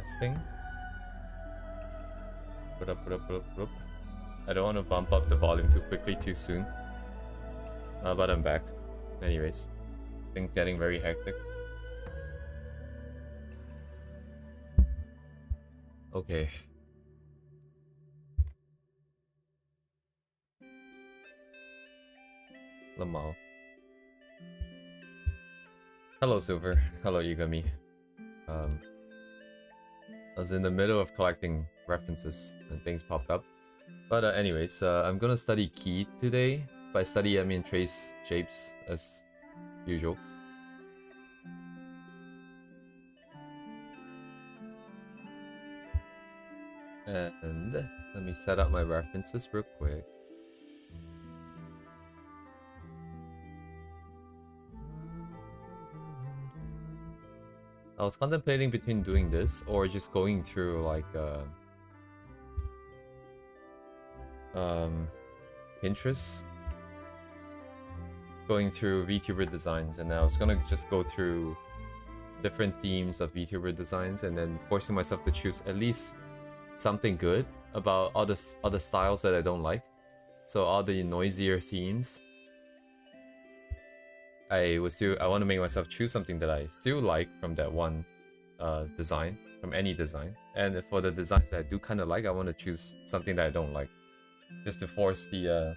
Testing. Put up. I don't want to bump up the volume too quickly, too soon. But I'm back. Anyways, things getting very hectic. Okay. Lamau. Hello, Silver. Hello, Yugami. I was in the middle of collecting references and things popped up. But anyways, I'm gonna study Key today. By study, I mean trace shapes as usual. And let me set up my references real quick. I was contemplating between doing this or just going through like Pinterest, going through VTuber designs, and I was gonna just go through different themes of VTuber designs and then forcing myself to choose at least something good about all the styles that I don't like. So all the noisier themes, I want to make myself choose something that I still like from that one design, from any design. And for the designs that I do kind of like, I want to choose something that I don't like, just to force the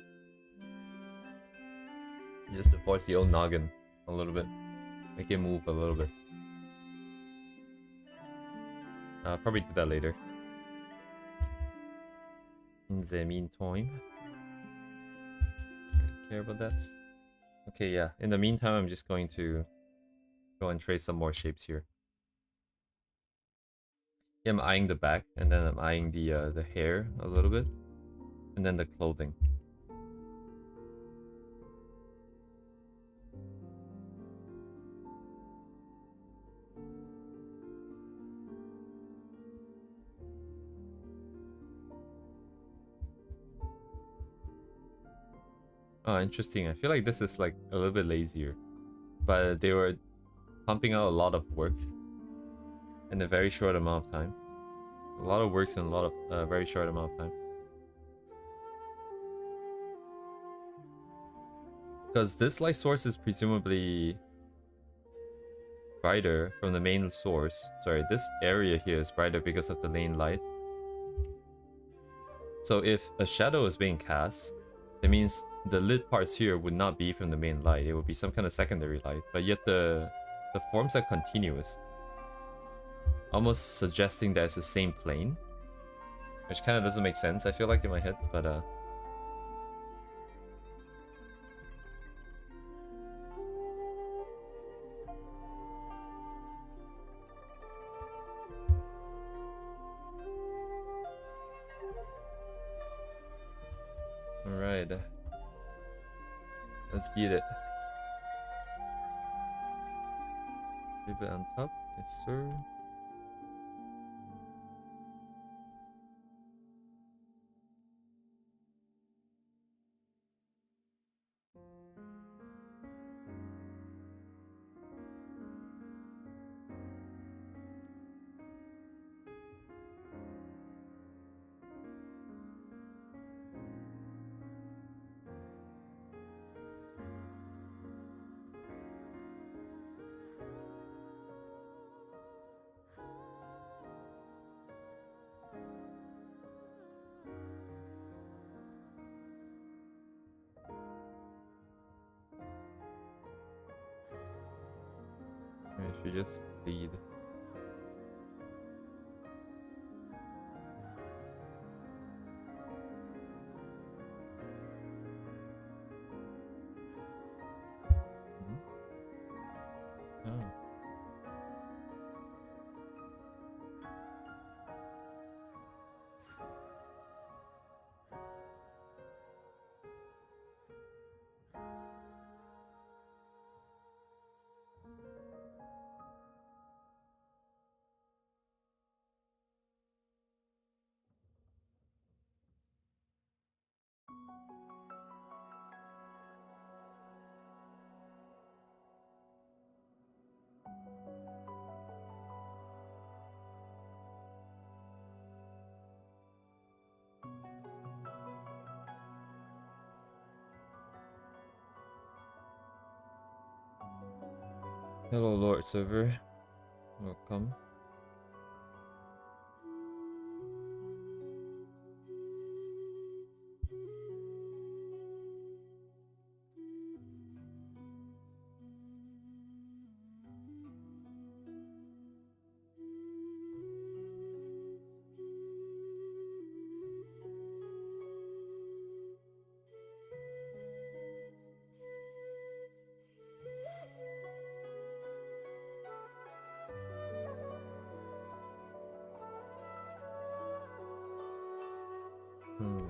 old noggin a little bit, make it move a little bit. I'll probably do that later. In the meantime, I don't care about that. Okay, yeah. In the meantime, I'm just going to go and trace some more shapes here. Yeah, I'm eyeing the back, and then I'm eyeing the hair a little bit, and then the clothing. Oh, interesting. I feel like this is like a little bit lazier, but they were pumping out a lot of work in a very short amount of time. A lot of works in a lot of very short amount of time. Because this light source is presumably brighter from the main source. Sorry, this area here is brighter because of the lane light. So if a shadow is being cast, that means the lit parts here would not be from the main light. It would be some kind of secondary light. But yet the forms are continuous, almost suggesting that it's the same plane, which kind of doesn't make sense, I feel like, in my head. But alright, let's get it. Leave it on top, yes sir. I should just bleed. Oh. Hello, Lord Server. Welcome. Hmm.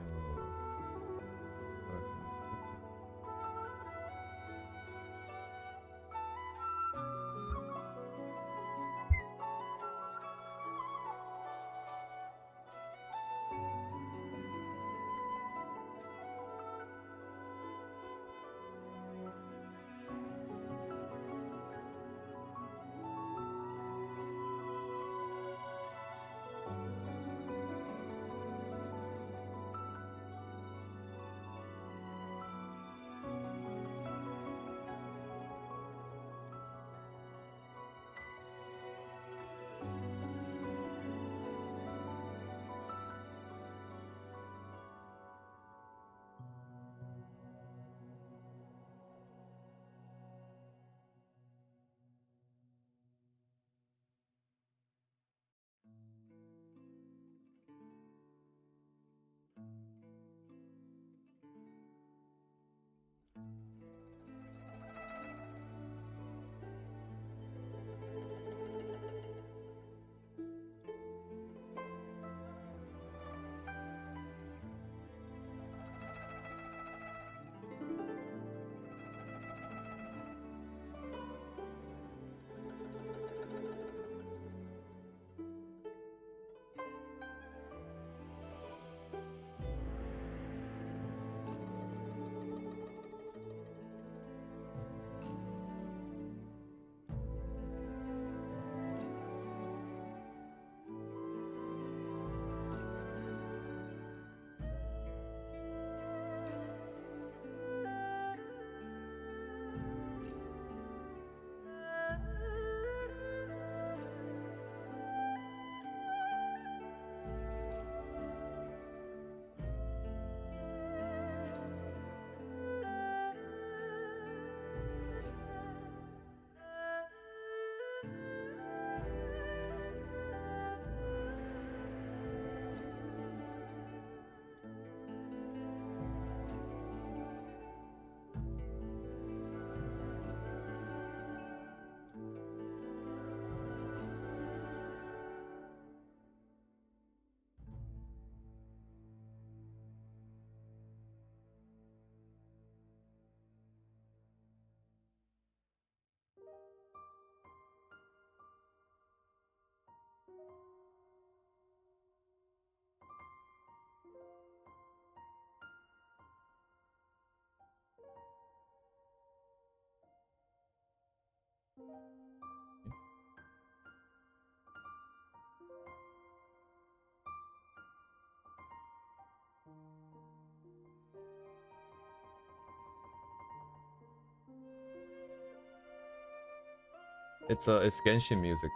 It's Genshin music.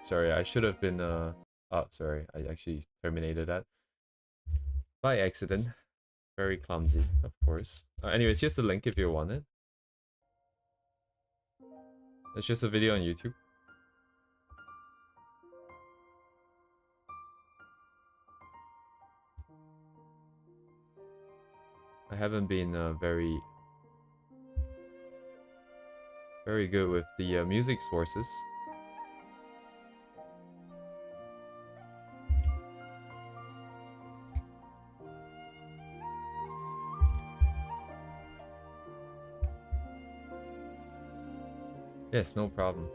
Sorry, I should have been oh sorry, I actually terminated that by accident. Very clumsy, of course. Anyways, here's the link if you want it. It's just a video on YouTube. I haven't been very good with the music sources. Yes, no problem.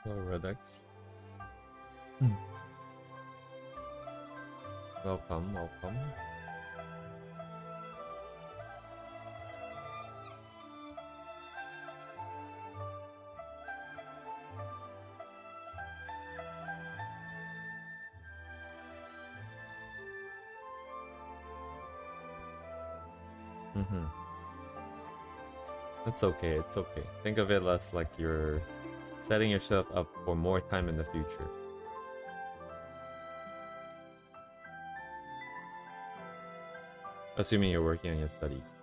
Hello, Redex. Welcome, welcome. It's okay, it's okay. Think of it less like you're setting yourself up for more time in the future. Assuming you're working on your studies.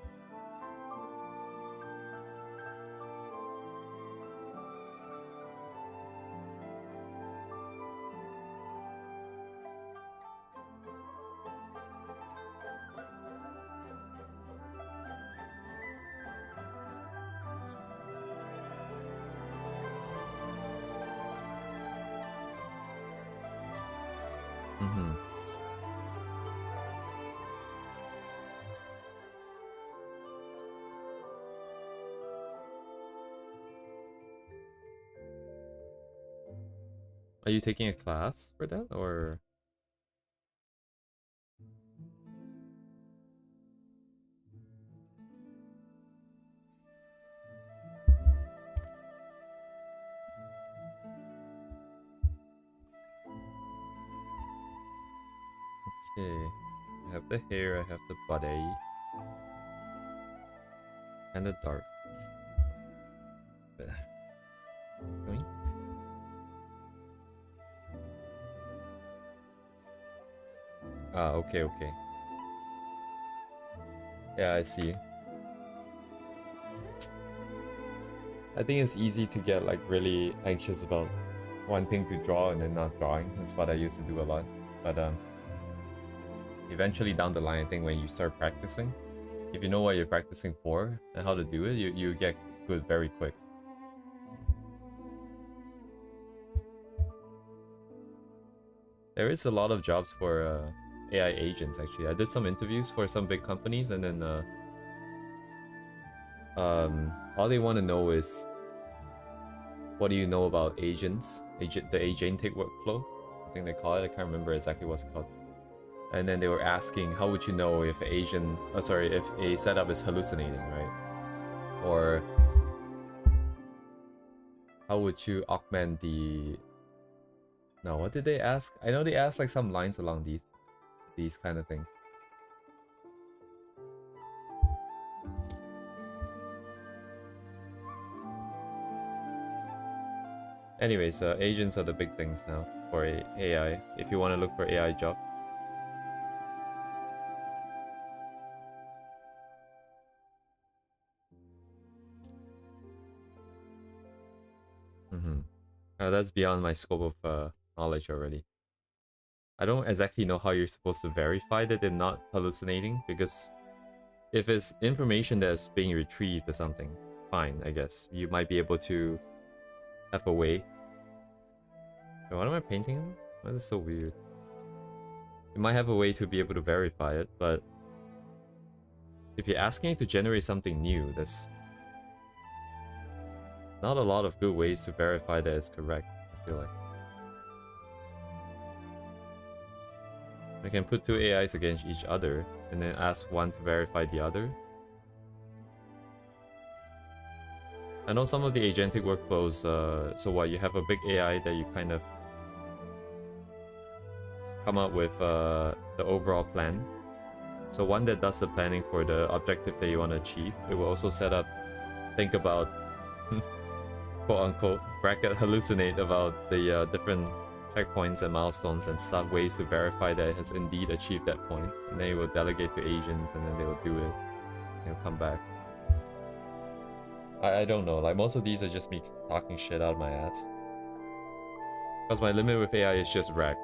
Are you taking a class for that, or? Okay, I have the hair, I have the body, and the dark. Going. Ah, okay, okay. Yeah, I see. I think it's easy to get like really anxious about wanting to draw and then not drawing. That's what I used to do a lot. But eventually down the line, I think when you start practicing, if you know what you're practicing for and how to do it, you get good very quick. There is a lot of jobs for AI agents, actually. I did some interviews for some big companies, and then all they want to know is, what do you know about agents? The agentic workflow, I think they call it. I can't remember exactly what's it called. And then they were asking, how would you know if if a setup is hallucinating, right? Or how would you augment the... No, what did they ask? I know they asked like some lines along these kind of things. Anyways, agents are the big things now for AI, if you want to look for AI job. That's beyond my scope of knowledge already. I don't exactly know how you're supposed to verify that they're not hallucinating, because if it's information that's being retrieved or something, fine, I guess. You might be able to have a way. Wait, what am I painting? Why is this so weird? You might have a way to be able to verify it, but if you're asking it to generate something new, there's not a lot of good ways to verify that it's correct, I feel like. I can put two AIs against each other and then ask one to verify the other. I know some of the agentic workflows, so what, you have a big AI that you kind of come up with the overall plan. So one that does the planning for the objective that you want to achieve. It will also think about, quote unquote, bracket hallucinate about the different checkpoints and milestones and stuff, ways to verify that it has indeed achieved that point. And then it will delegate to agents, and then they will do it. And it'll come back. I don't know, like most of these are just me talking shit out of my ass. Because my limit with AI is just rag.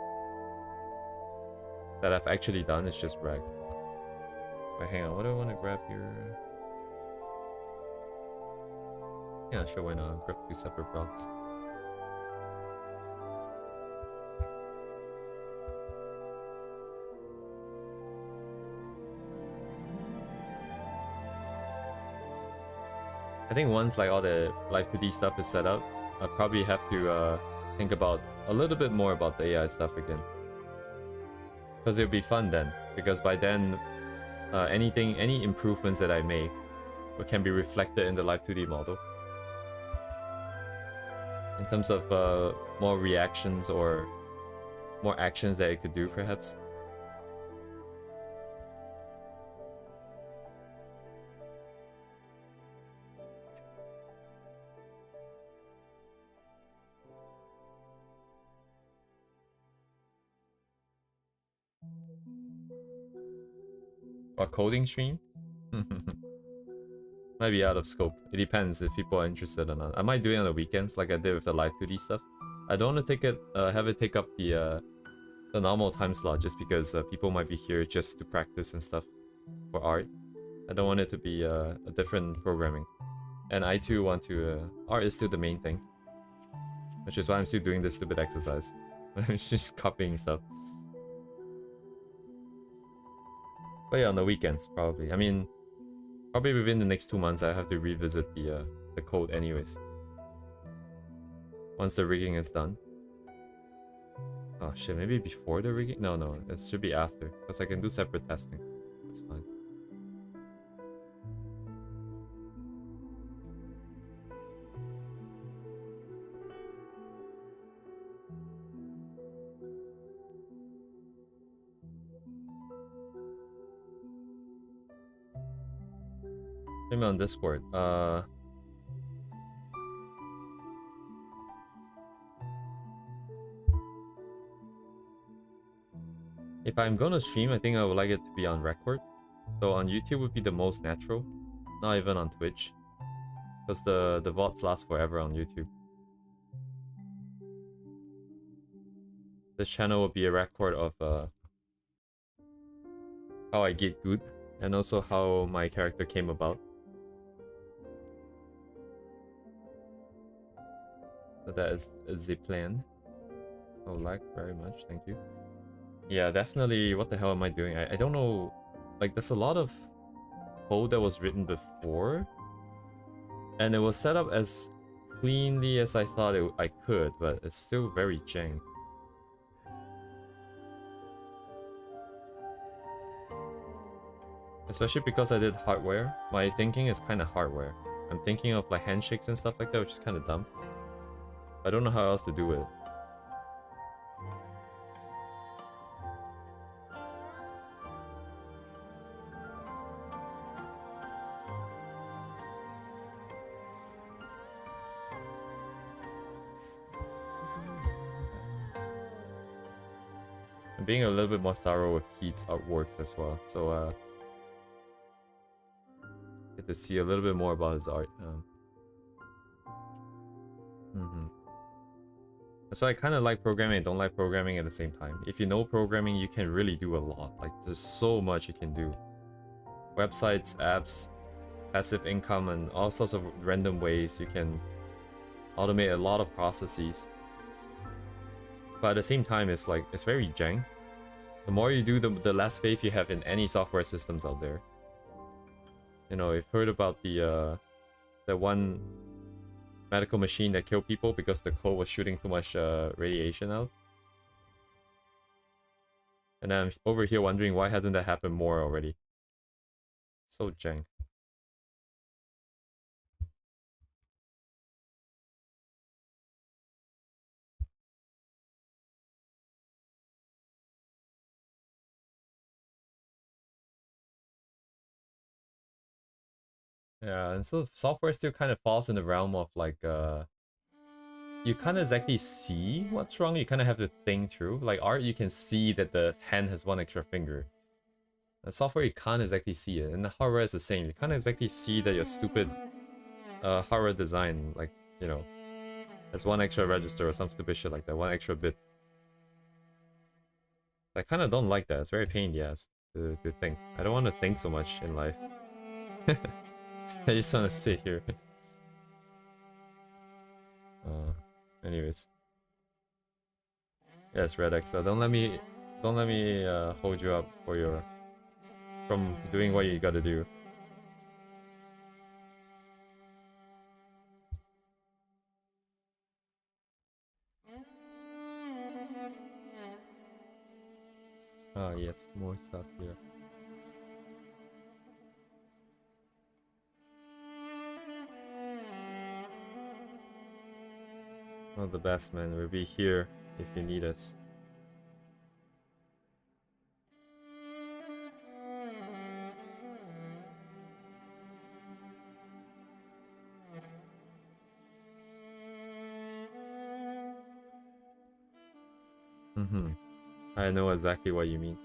That I've actually done is just rag. Wait, hang on, what do I want to grab here? Yeah, sure, why not? Grab two separate blocks. I think once like all the Live 2D stuff is set up, I'll probably have to think about a little bit more about the AI stuff again. Because it'll be fun then. Because by then, any improvements that I make can be reflected in the Live 2D model. In terms of more reactions or more actions that it could do, perhaps. A coding stream? Might be out of scope. It depends if people are interested or not. I might do it on the weekends like I did with the Live 2D stuff. I don't want to take it, have it take up the normal time slot just because people might be here just to practice and stuff for art. I don't want it to be a different programming. And I too want to... art is still the main thing. Which is why I'm still doing this stupid exercise. I'm just copying stuff. But yeah, on the weekends, probably. I mean, probably within the next 2 months, I have to revisit the code anyways. Once the rigging is done. Oh shit, maybe before the rigging? No, it should be after. Because I can do separate testing. That's fine. Maybe on Discord. If I'm gonna stream, I think I would like it to be on record. So on YouTube would be the most natural. Not even on Twitch. Because the VODs last forever on YouTube. This channel will be a record of how I get good. And also how my character came about. So that is the plan. Oh, like very much, thank you. Yeah, definitely. What the hell am I doing? I don't know. Like, there's a lot of code that was written before, and it was set up as cleanly as I thought I could, but it's still very jank. Especially because I did hardware. My thinking is kind of hardware. I'm thinking of like handshakes and stuff like that, which is kind of dumb. I don't know how else to do it. I'm being a little bit more thorough with Keith's artworks as well, so get to see a little bit more about his art. So I kind of like programming and don't like programming at the same time. If you know programming, you can really do a lot. Like, there's so much you can do. Websites, apps, passive income, and all sorts of random ways you can automate a lot of processes. But at the same time, it's like, it's very jank. The more you do, the less faith you have in any software systems out there. You know, you've heard about the one medical machine that killed people because the code was shooting too much radiation out. And I'm over here wondering why hasn't that happened more already. So jank. Yeah, and so software still kind of falls in the realm of like you can't exactly see what's wrong, you kind of have to think through. Like art, you can see that the hand has one extra finger. The software, you can't exactly see it, and the hardware is the same. You can't exactly see that your stupid hardware design, like, you know, has one extra register or some stupid shit like that, one extra bit. I kind of don't like that. It's very pain in the ass to think. I don't want to think so much in life. I just want to sit here. Anyways. Yes, Redex. Don't let me hold you up for your from doing what you gotta do. Ah, yes, more stuff here. All the best, man. We'll be here if you need us. I know exactly what you mean.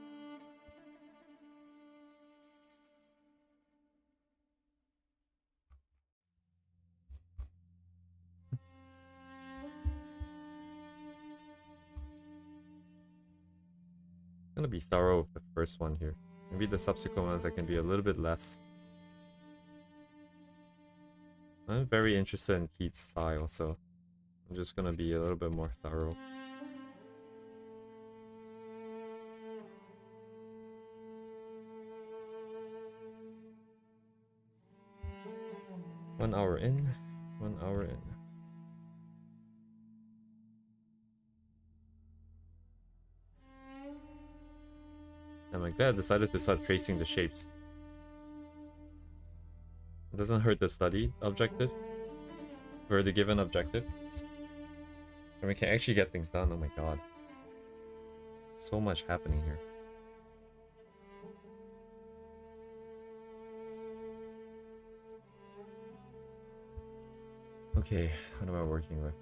I'm gonna be thorough with the first one here. Maybe the subsequent ones I can be a little bit less. I'm very interested in Keith's style, so I'm just gonna be a little bit more thorough. One hour in, 1 hour in. I'm like that. I decided to start tracing the shapes. It doesn't hurt the study objective for the given objective. And we can actually get things done. Oh my god. So much happening here. Okay, what am I working with?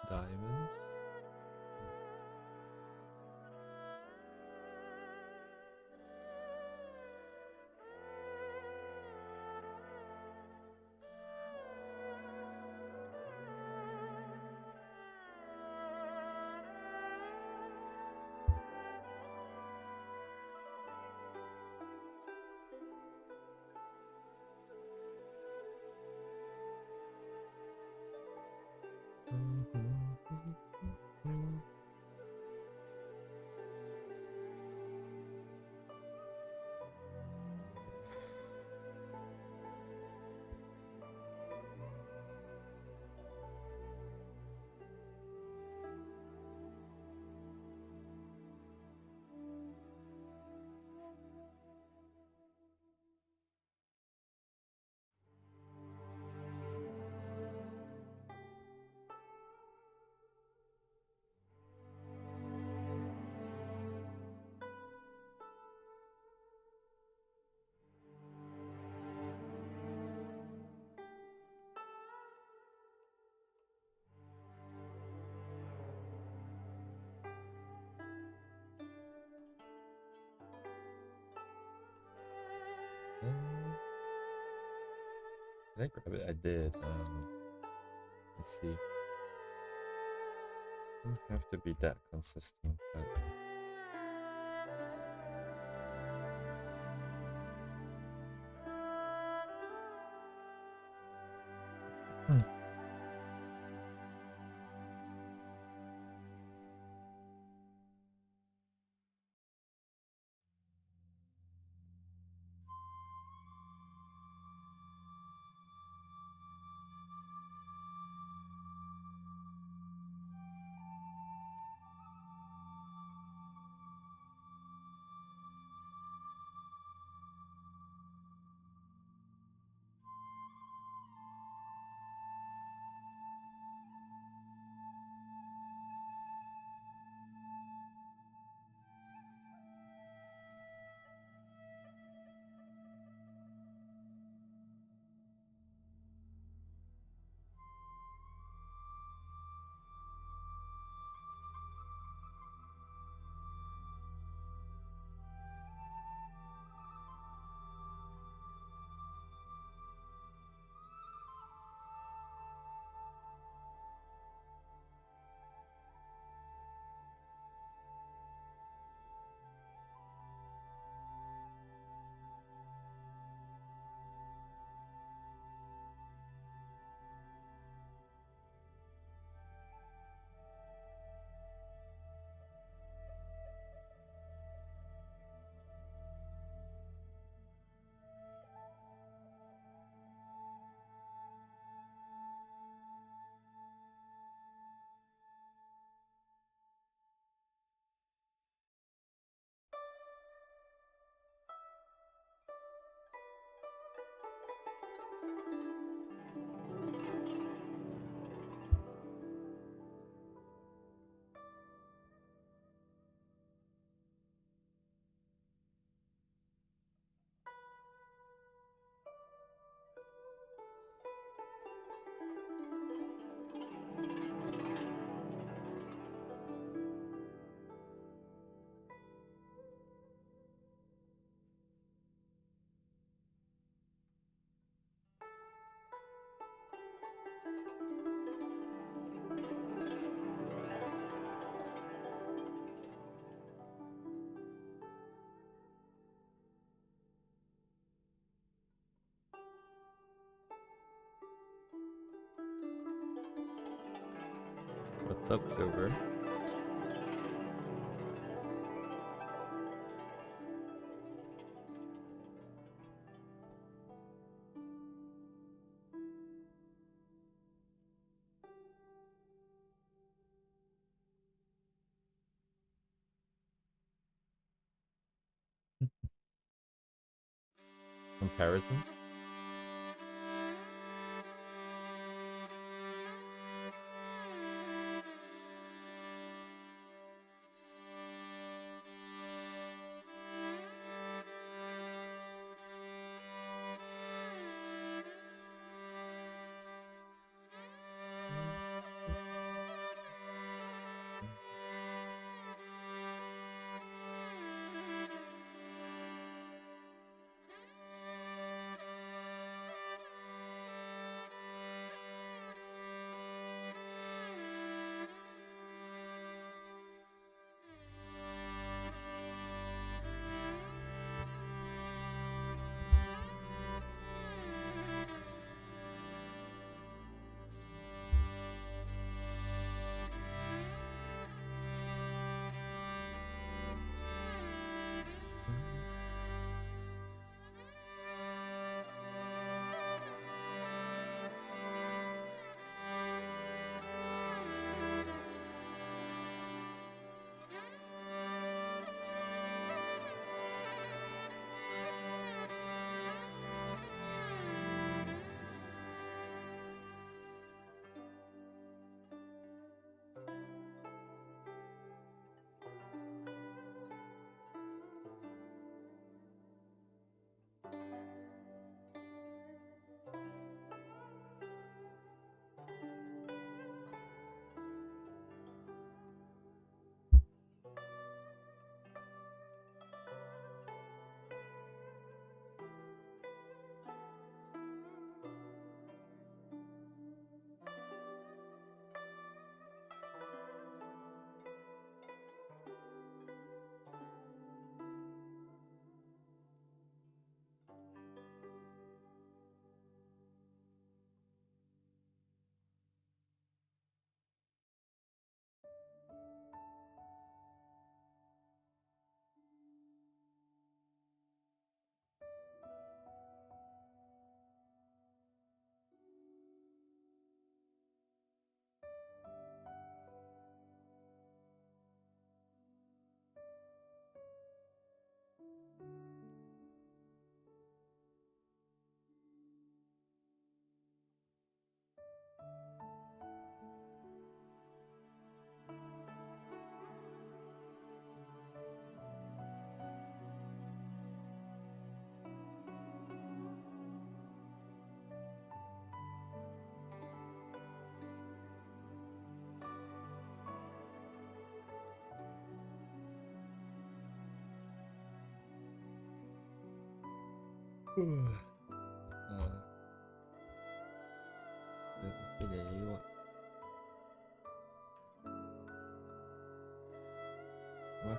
Diamond. Did I grab it? I did. Let's see. Don't have to be that consistent, but What's up, Silver? Comparison? Cái để ý quá. Quá.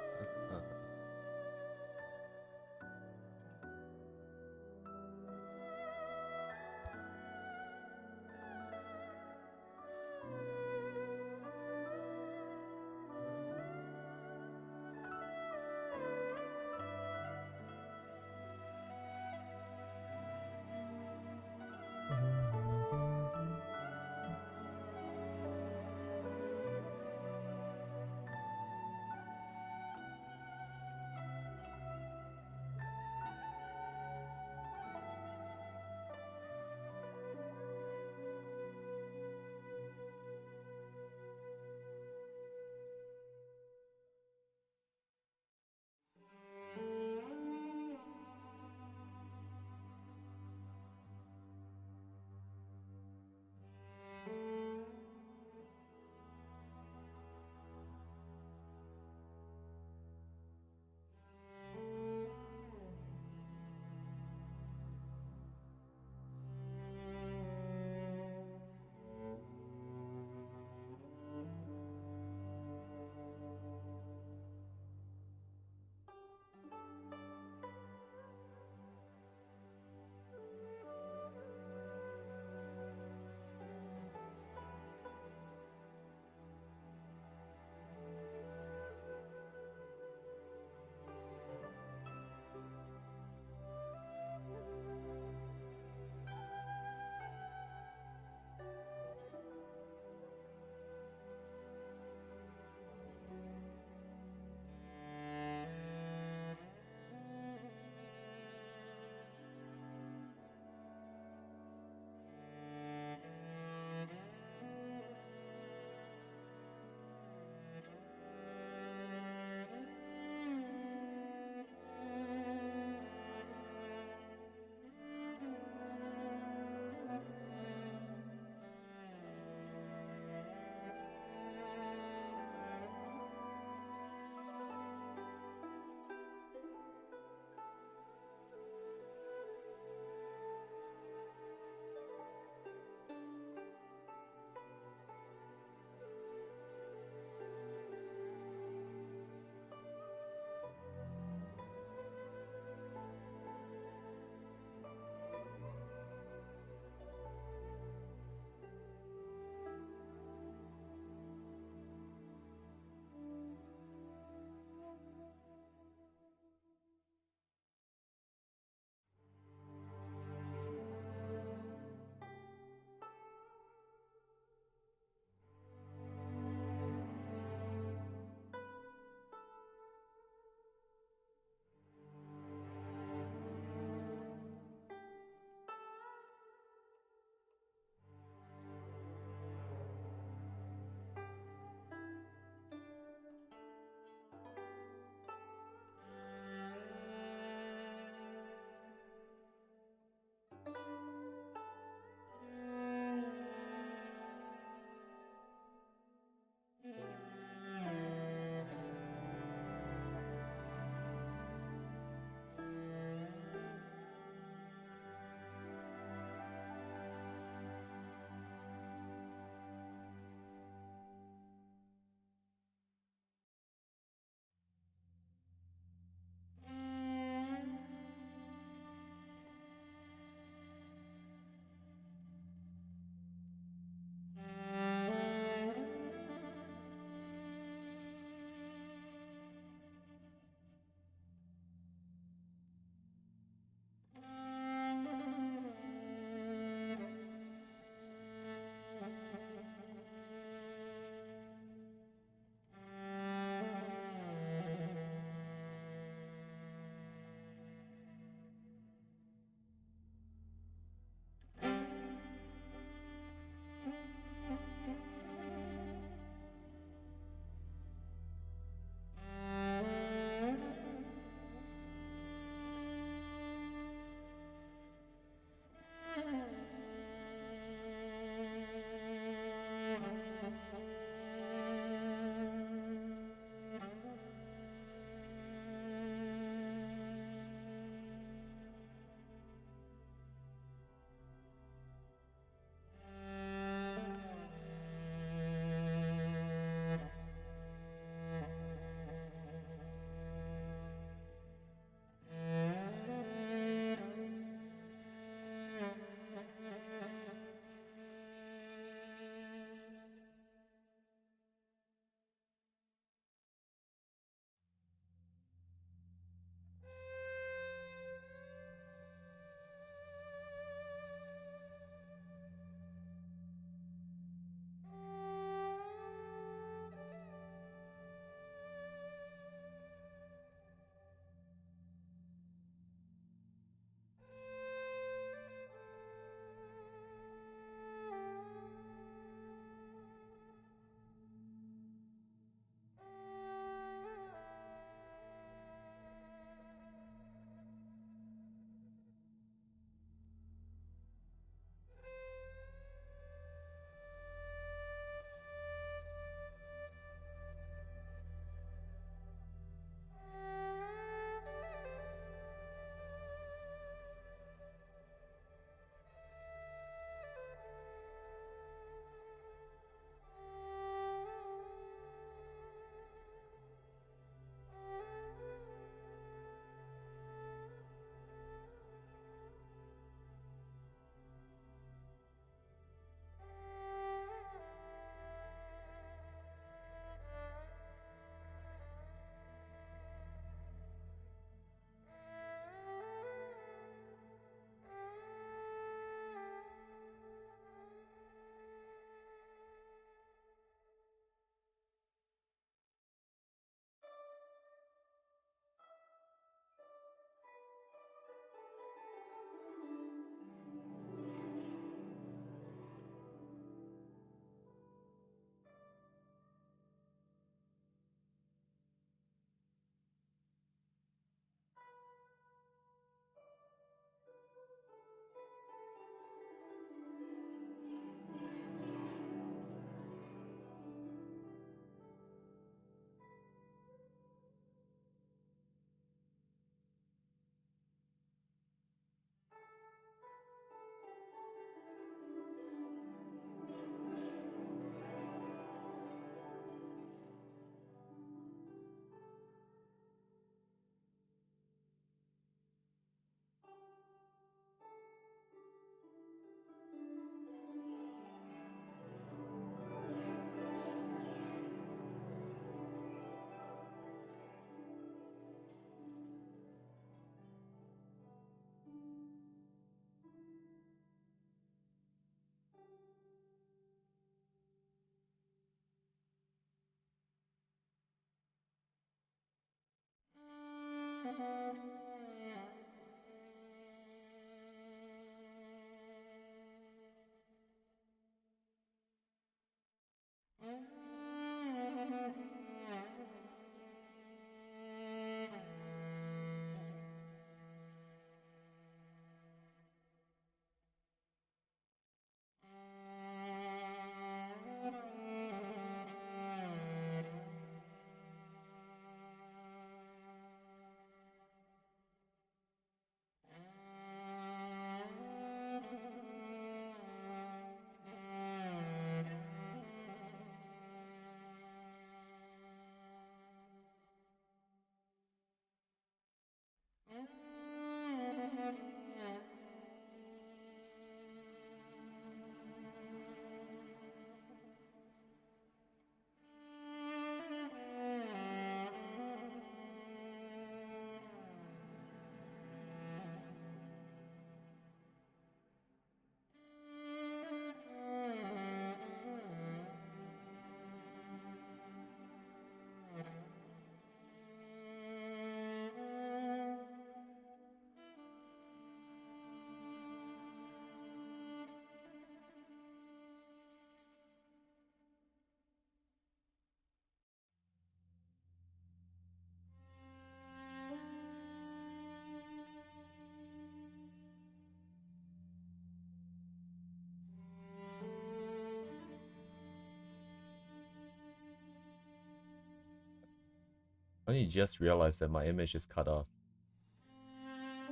I only just realized that my image is cut off.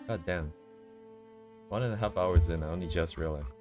God damn. 1.5 hours in, I only just realized.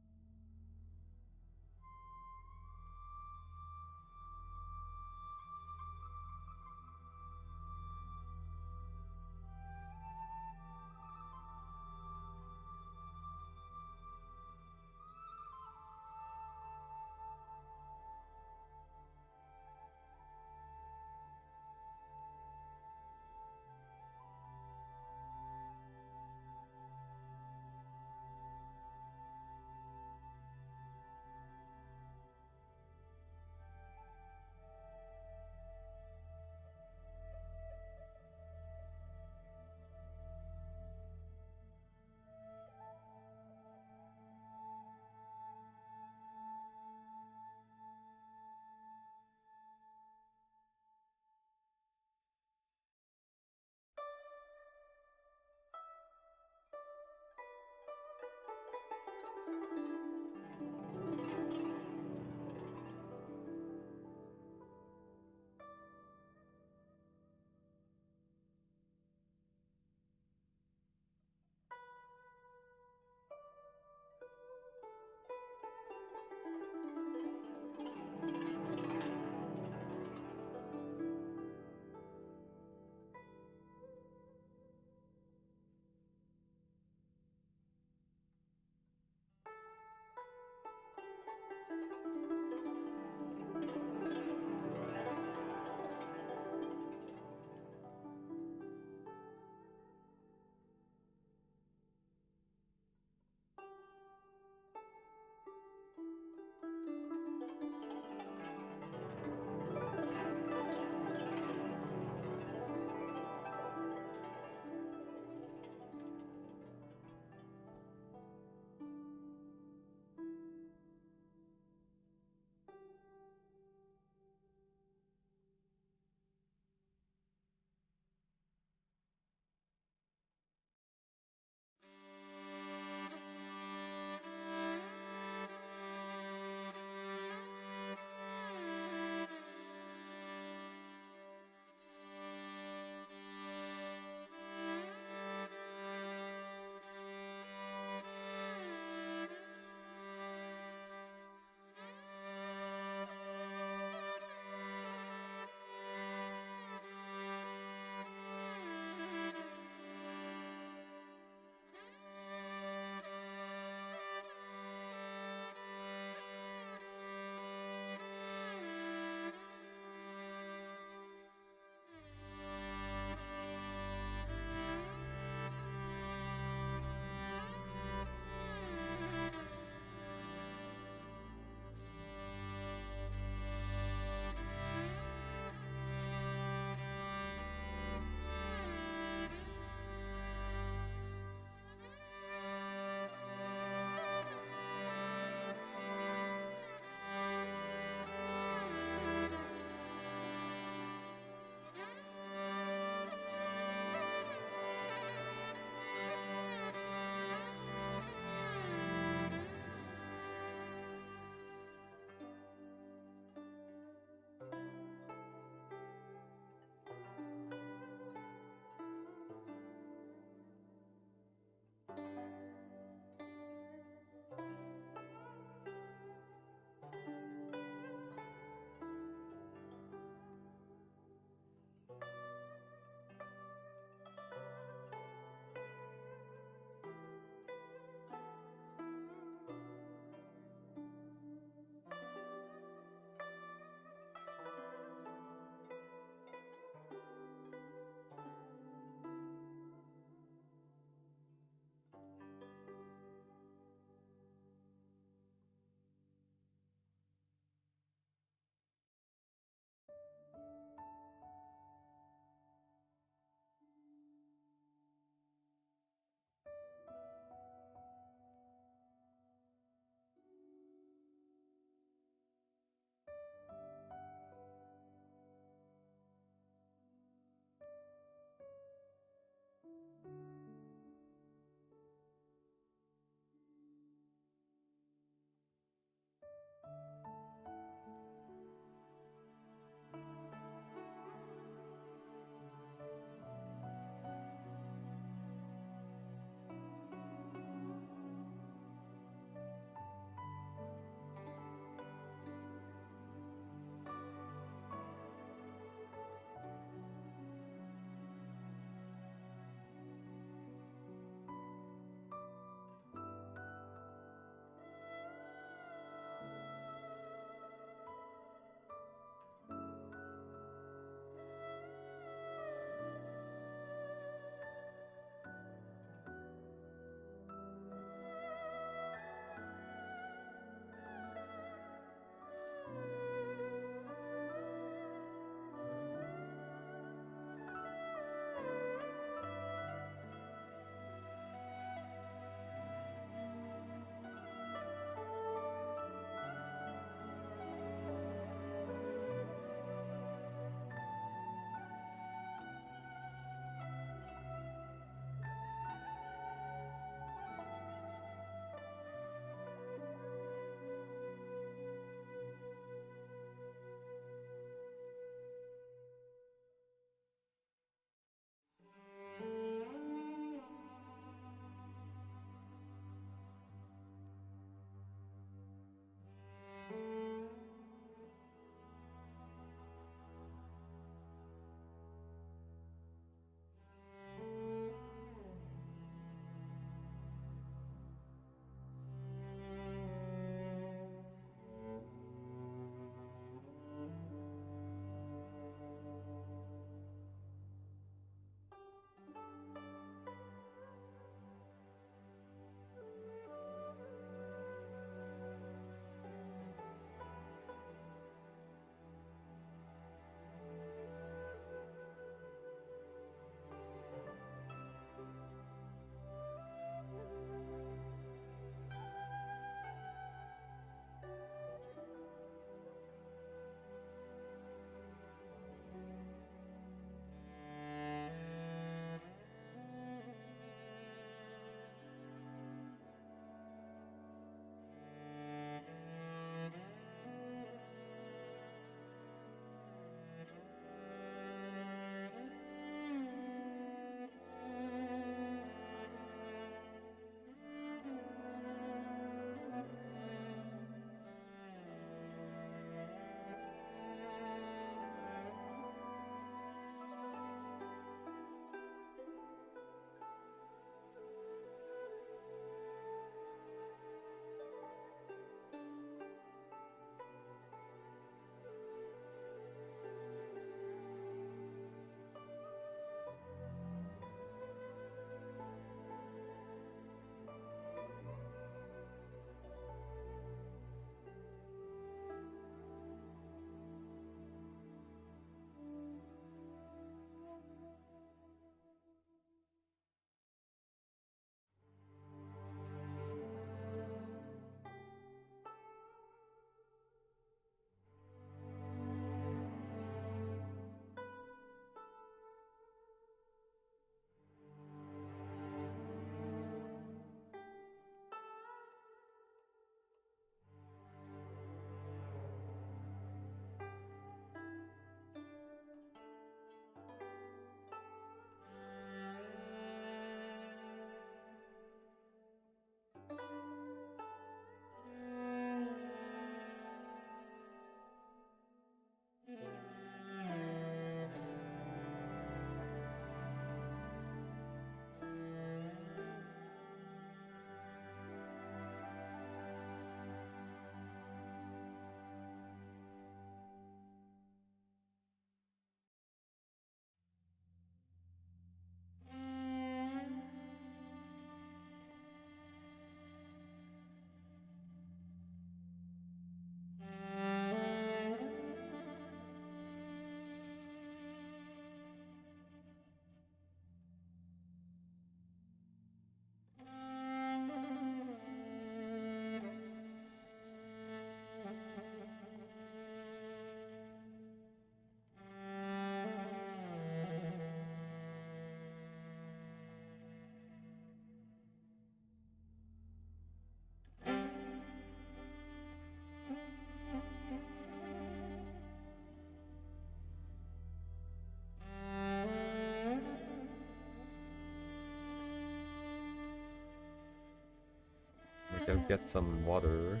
get some water.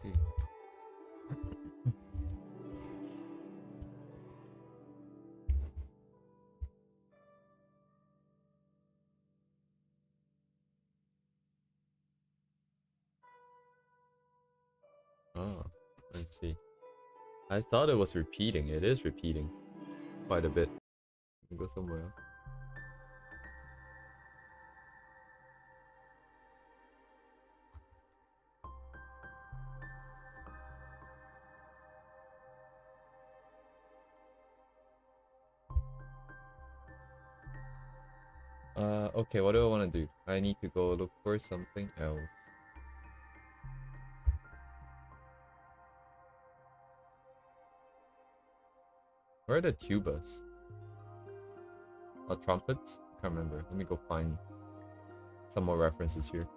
Okay. Oh, let's see. I thought it was repeating. It is repeating quite a bit. We can go somewhere else. Okay, what do I want to do? I need to go look for something else. Where are the tubas? Oh, trumpets? I can't remember. Let me go find some more references here.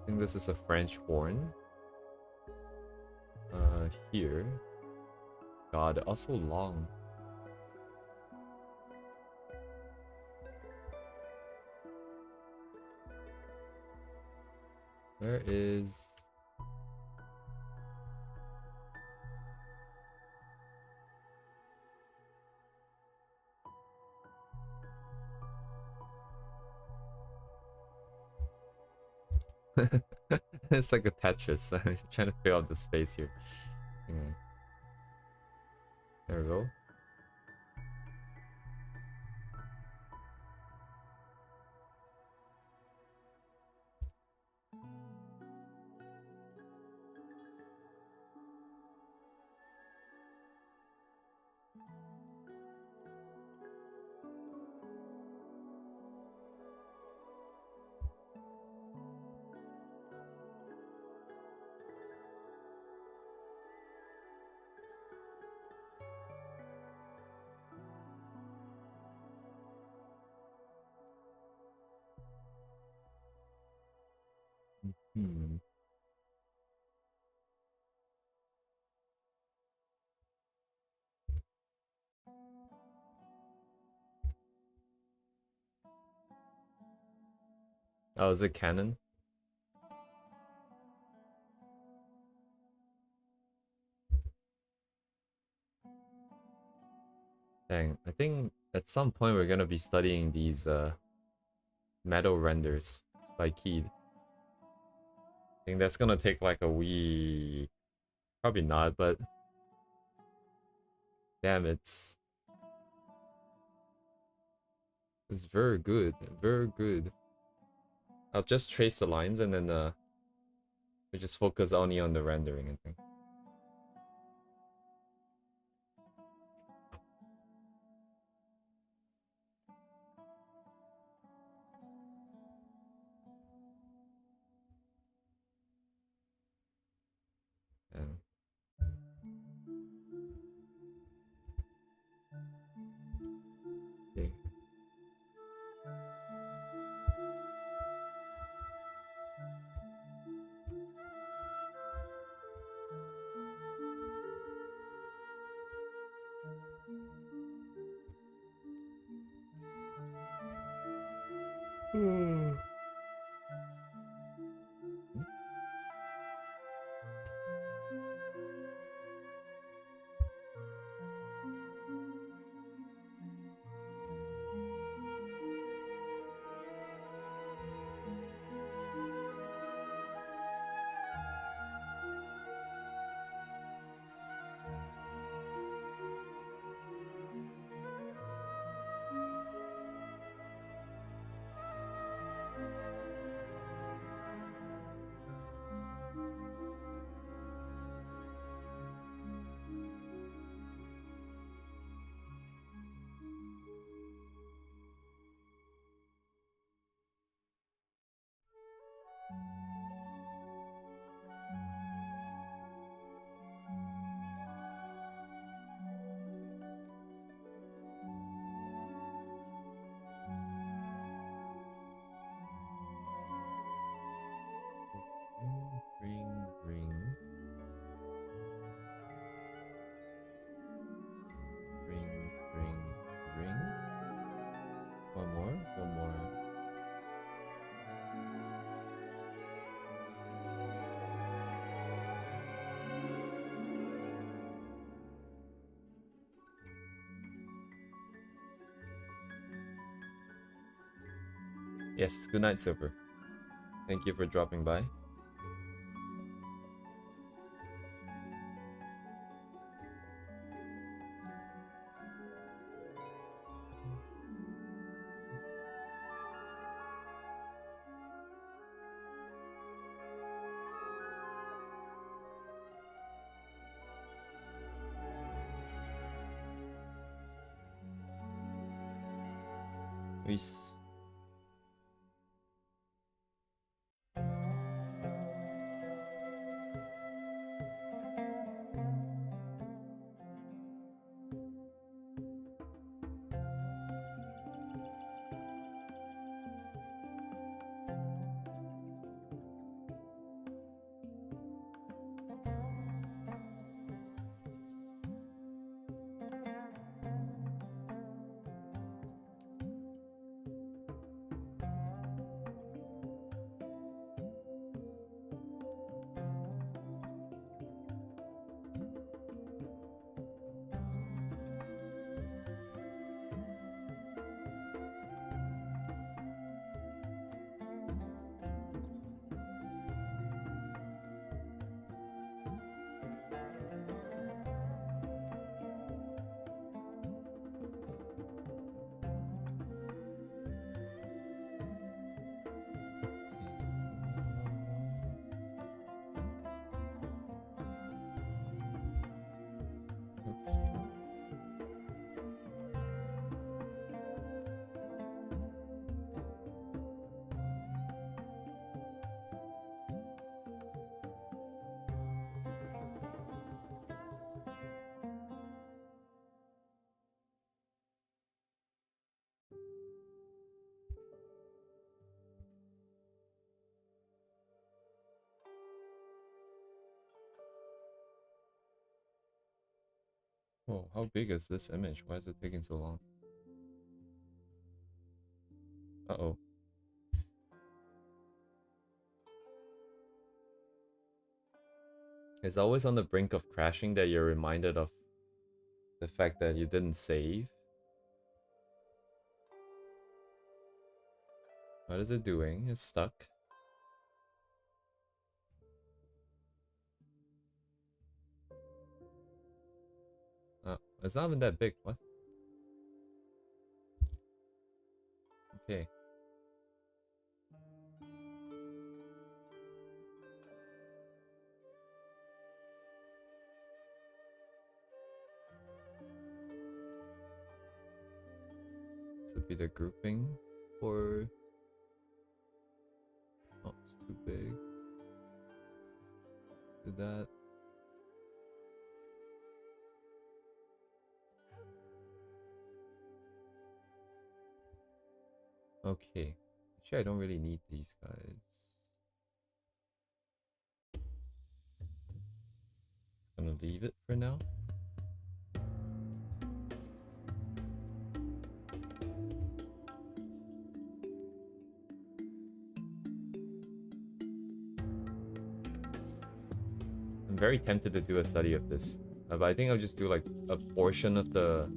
I think this is a French horn. Here. God, also long. Where is... It's like a Tetris. I'm trying to fill out the space here. Yeah. There we go. Hmm. Oh, is it canon? Dang, I think at some point we're gonna be studying these metal renders by Keed. I think that's gonna take like a week. Probably not, but damn, it's very good, very good. I'll just trace the lines and then we just focus only on the rendering, I think. Yeah. Okay. Ring, ring, ring, ring, ring. One more, one more. Yes, good night, Silver. Thank you for dropping by. Peace. Oops. Whoa, how big is this image? Why is it taking so long? Uh-oh. It's always on the brink of crashing that you're reminded of the fact that you didn't save. What is it doing? It's stuck. It's not even that big. What? Okay. This would be the grouping for... Oh, it's too big. Do that. Okay. Actually, I don't really need these guys. Gonna leave it for now. I'm very tempted to do a study of this, but I think I'll just do like a portion of the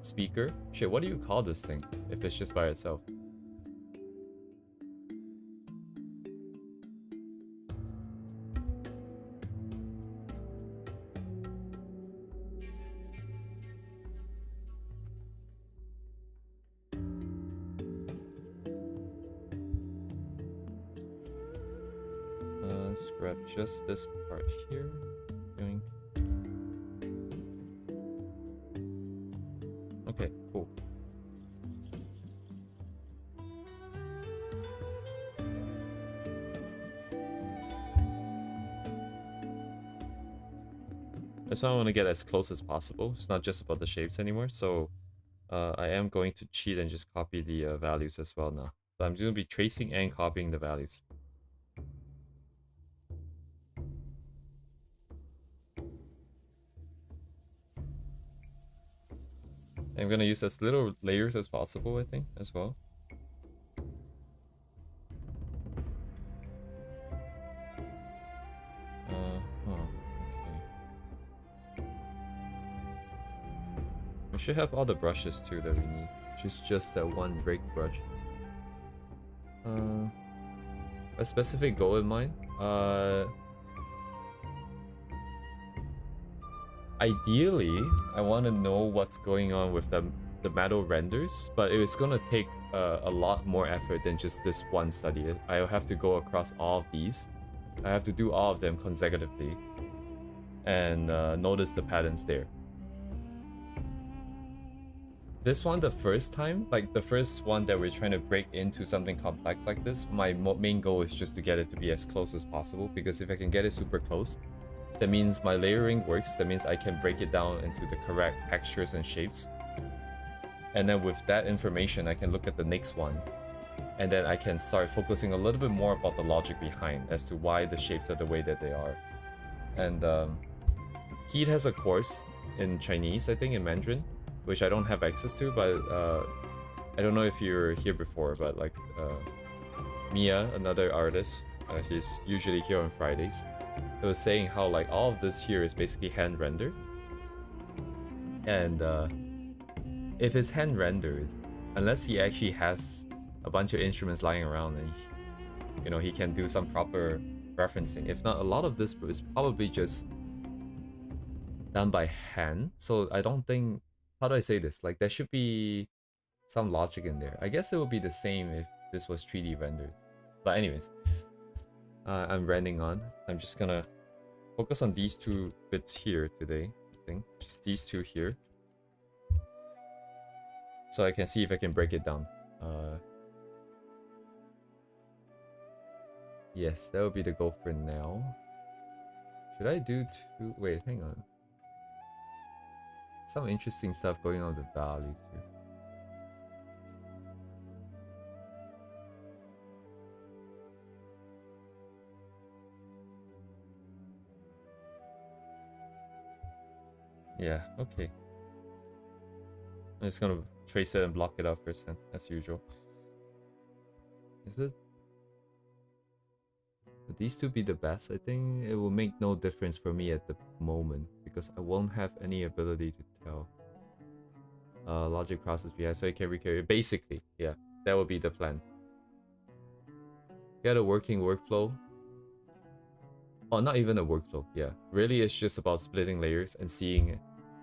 speaker. Shit, what do you call this thing if it's just by itself? Scrap just this part here. Yoink. Okay, cool. That's why I want to get as close as possible. It's not just about the shapes anymore. So I am going to cheat and just copy the values as well now. So I'm going to be tracing and copying the values. I'm going to use as little layers as possible, I think, as well. We should have all the brushes too that we need. Just that one break brush. A specific goal in mind. Ideally, I want to know what's going on with the metal renders, but it's gonna take a lot more effort than just this one study. I'll have to go across all of these. I have to do all of them consecutively and notice the patterns there. This one, the first time, like the first one that we're trying to break into something complex like this, my main goal is just to get it to be as close as possible, because if I can get it super close, that means my layering works. That means I can break it down into the correct textures and shapes. And then with that information, I can look at the next one. And then I can start focusing a little bit more about the logic behind as to why the shapes are the way that they are. And Heat has a course in Chinese, I think, in Mandarin, which I don't have access to, but I don't know if you're here before, but like Mia, another artist, she's usually here on Fridays. It was saying how like all of this here is basically hand rendered, and if it's hand rendered, unless he actually has a bunch of instruments lying around and you know he can do some proper referencing. If not, a lot of this is probably just done by hand. So I don't think, how do I say this? Like there should be some logic in there. I guess it would be the same if this was 3D rendered. But anyways, I'm rendering on. I'm just gonna focus on these two bits here today, I think. Just these two here. So I can see if I can break it down. Yes, that would be the goal for now. Should I do two? Wait, hang on. Some interesting stuff going on with the values here. Yeah, okay. I'm just gonna trace it and block it out first then, as usual. Is it? Would these two be the best? I think it will make no difference for me at the moment, because I won't have any ability to tell. Logic process behind, so you can recarry. Basically, yeah, that would be the plan. Get a working workflow. Oh, not even a workflow, yeah. Really, it's just about splitting layers and seeing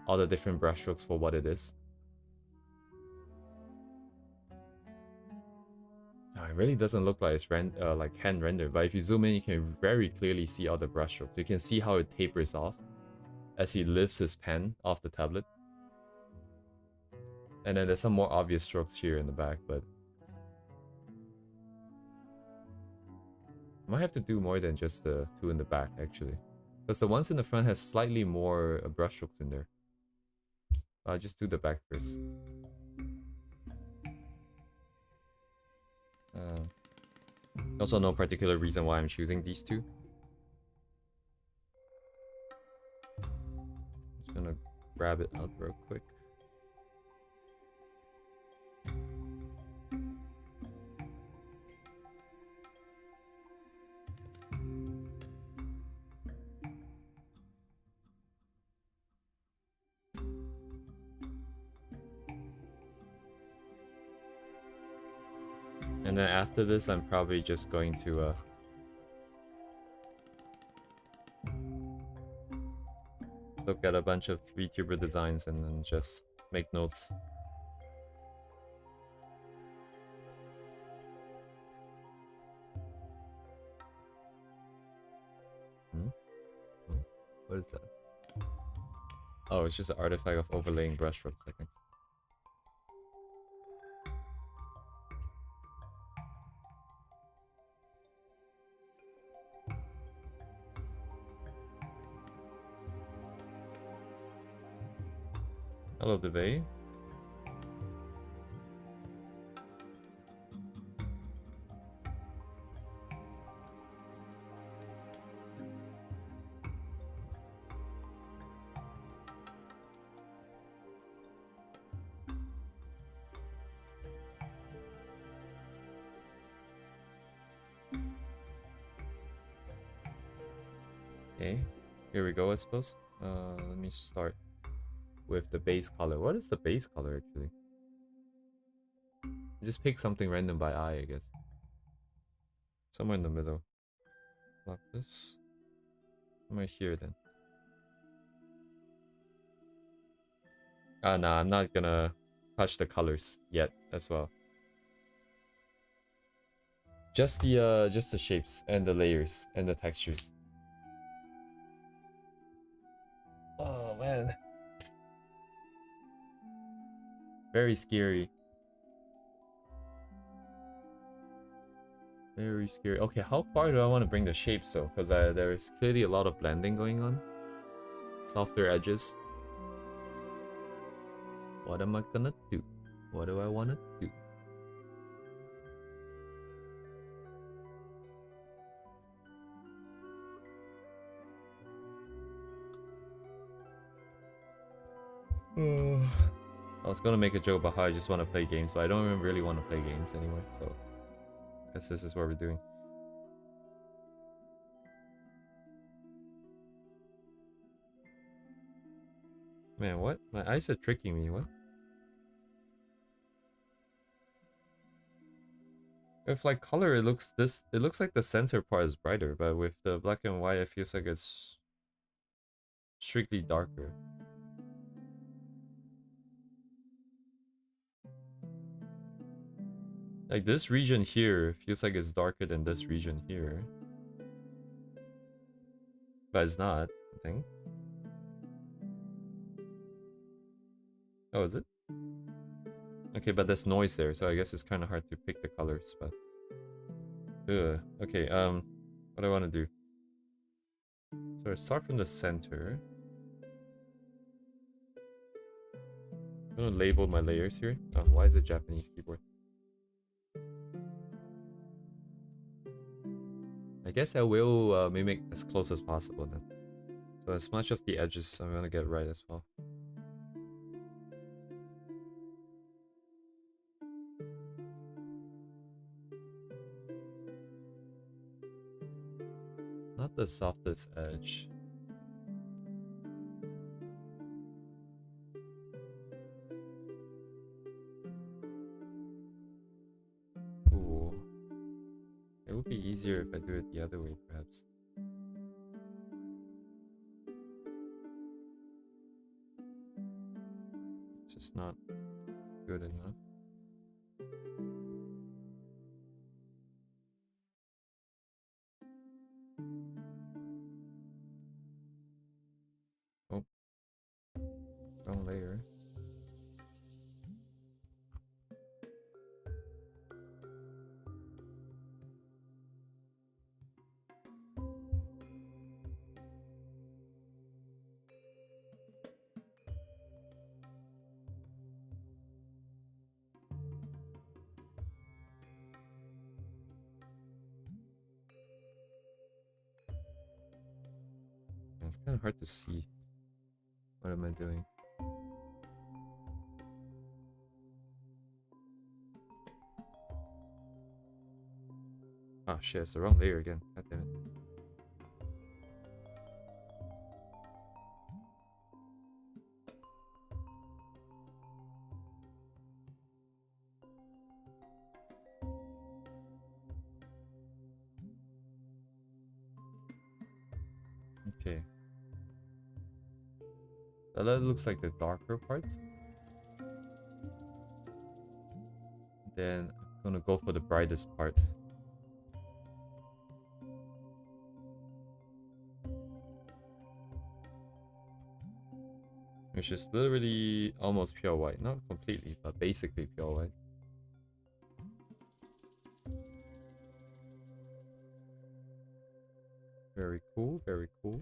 all the different brushstrokes for what it is. It really doesn't look like it's like hand rendered, but if you zoom in, you can very clearly see all the brushstrokes. You can see how it tapers off as he lifts his pen off the tablet. And then there's some more obvious strokes here in the back, but I might have to do more than just the two in the back, actually. Because the ones in the front has slightly more brushstrokes in there. I'll just do the back first. Also, no particular reason why I'm choosing these two. Just gonna grab it out real quick. And then after this, I'm probably just going to look at a bunch of VTuber designs and then just make notes. What is that? Oh, it's just an artifact of overlaying brushstrokes, I think. Hello, Devay. Okay, here we go, I suppose. Let me start with the base color. What is the base color, actually? Just pick something random by eye, I guess. Somewhere in the middle. Like this. Somewhere here, then. Nah, I'm not gonna touch the colors yet, as well. Just the shapes and the layers and the textures. Oh man, very scary. Very scary. Okay, how far do I want to bring the shapes though? Because there's clearly a lot of blending going on. Softer edges. What am I gonna do? What do I want to do? I was gonna make a joke about how I just want to play games, but I don't even really want to play games anyway, so I guess this is what we're doing. Man, what? My eyes are tricking me, what? With like color, it looks like the center part is brighter, but with the black and white, it feels like it's strictly darker. Like this region here feels like it's darker than this region here. But it's not, I think. Oh, is it? Okay, but there's noise there, so I guess it's kind of hard to pick the colors, but... Ugh. Okay, what do I want to do? So I start from the center. I'm gonna label my layers here. Oh, why is it Japanese keyboard? I guess I will mimic as close as possible then. So as much of the edges I'm gonna get right as well. Not the softest edge. Ooh. It would be easier if I do it the other way, perhaps. just not good enough. Oh, wrong layer. Yeah, it's kind of hard to see. What am I doing? Oh shit, it's the wrong layer again. God damn it. Okay. That looks like the darker parts. Then I'm gonna go for the brightest part. Which is literally almost pure white. Not completely, but basically pure white. Very cool, very cool.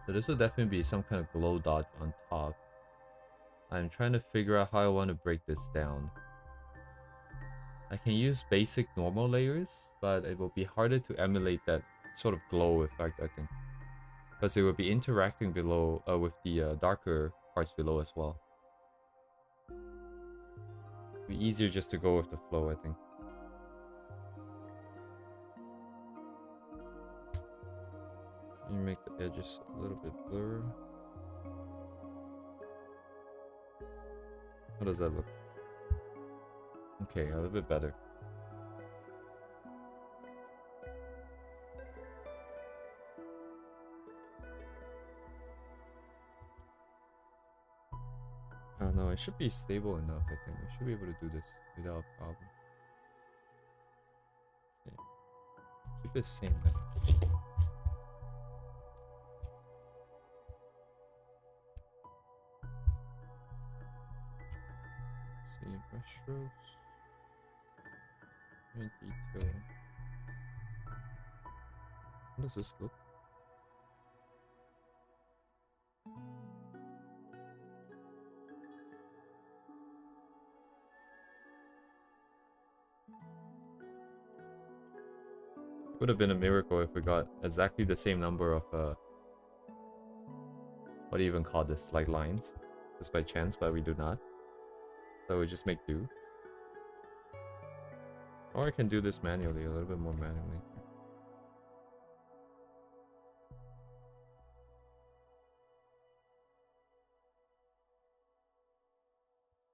So this will definitely be some kind of glow dot on top. I'm trying to figure out how I want to break this down. I can use basic normal layers, but it will be harder to emulate that sort of glow effect, I think. Because it will be interacting below with the darker parts below as well. It'll be easier just to go with the flow, I think. You make the edges a little bit blur. How does that look? Okay, a little bit better. Oh no, it should be stable enough, I think. We should be able to do this without a problem. Okay. Keep it same then. See, brush strokes. And detail. How does this look? Would have been a miracle if we got exactly the same number of what do you even call this, like lines, just by chance, but we do not. So we just make do. Or I can do this manually, a little bit more manually.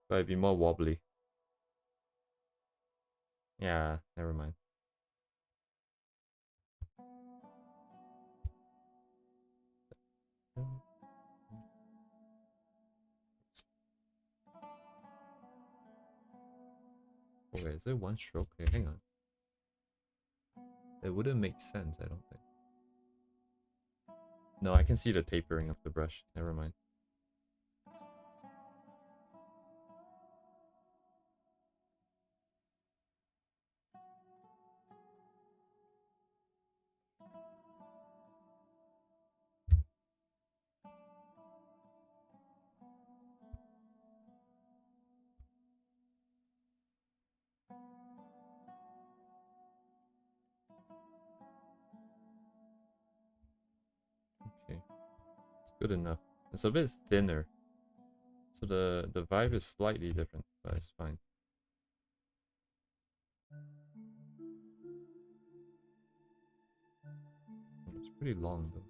But it'd be more wobbly. Yeah, never mind. Okay, is it one stroke? Okay, hang on. It wouldn't make sense, I don't think. No, I can see the tapering of the brush. Never mind. Okay, it's good enough. It's a bit thinner, so the vibe is slightly different, but it's fine. It's pretty long though.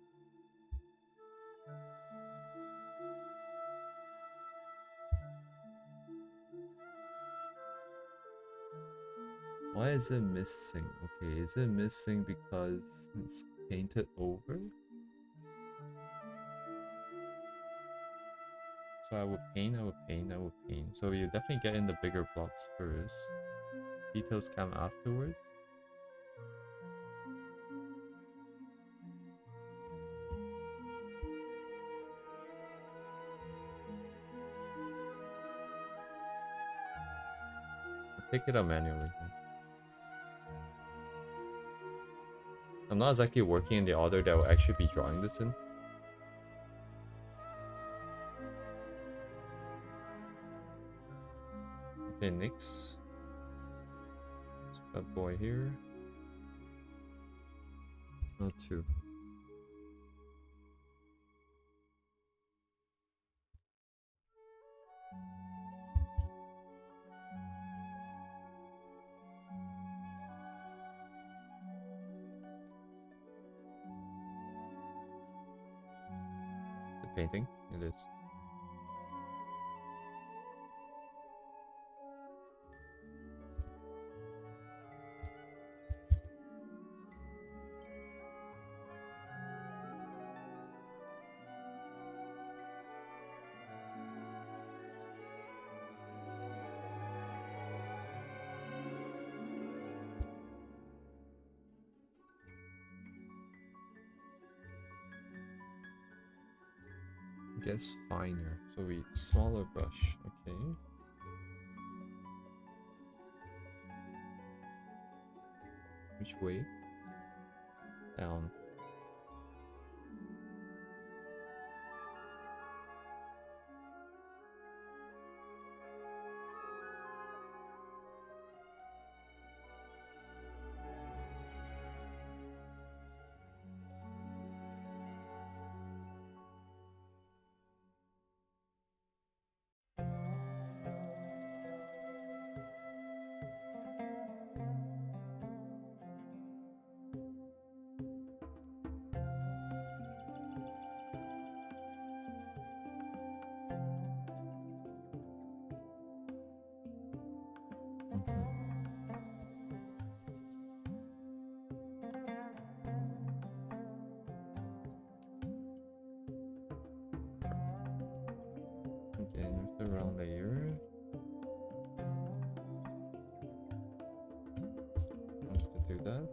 Why is it missing? Okay, is it missing because it's painted over? So I would paint, So you definitely get in the bigger blocks first. Details come afterwards. I'll pick it up manually. I'm not exactly working in the order that will actually be drawing this in. Okay, next. This bad boy here. Not two. Is it painting? It is. Guess finer. So we smaller brush. Okay. Which way? Down. Okay, there's the round layer. I'm to do that.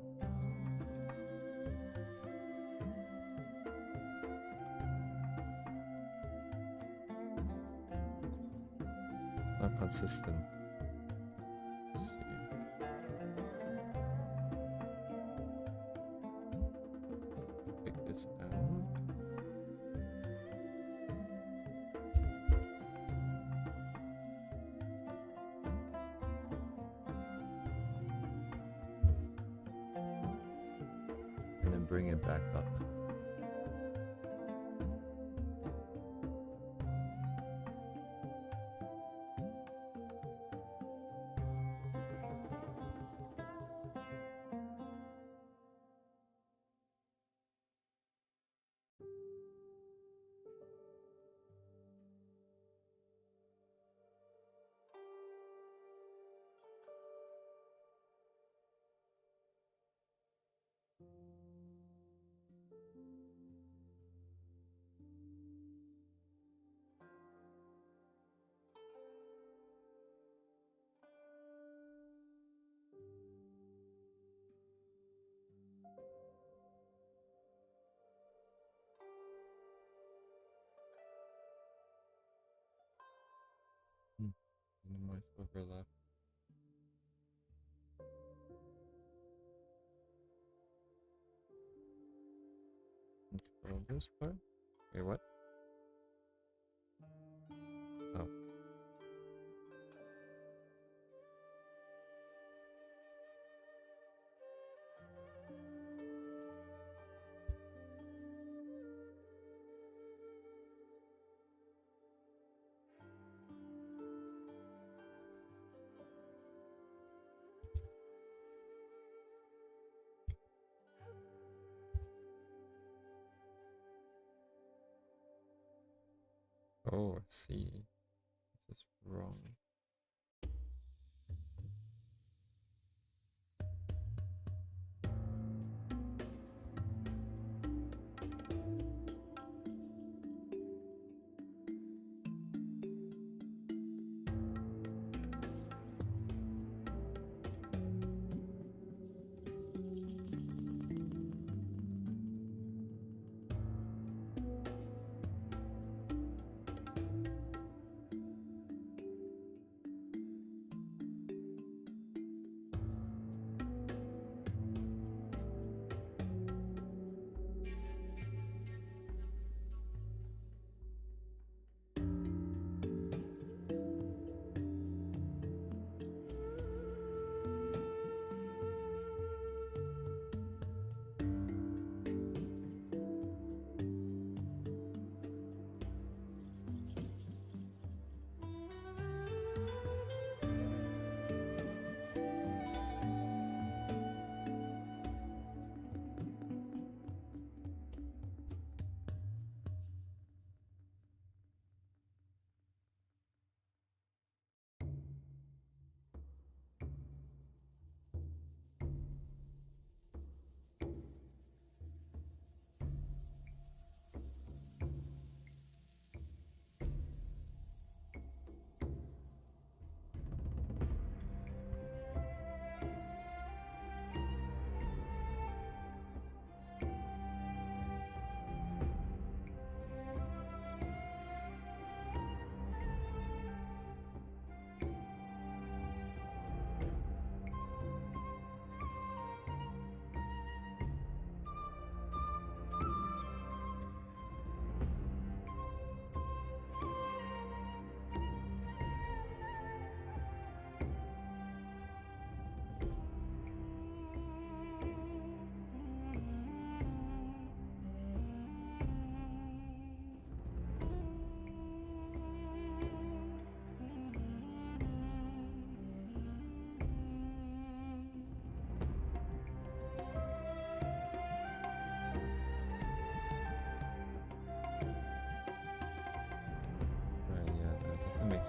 It's not consistent. Let's see. Take this down. And then bring it back up. Minimize overlap. Control this part. Wait, what? Oh. Oh, I see. This is wrong.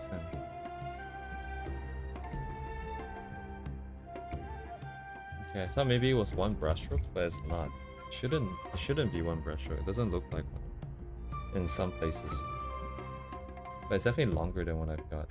100%. Okay, I thought maybe it was one brushstroke, but it's not. It shouldn't be one brushstroke. It doesn't look like one in some places. But it's definitely longer than what I've got.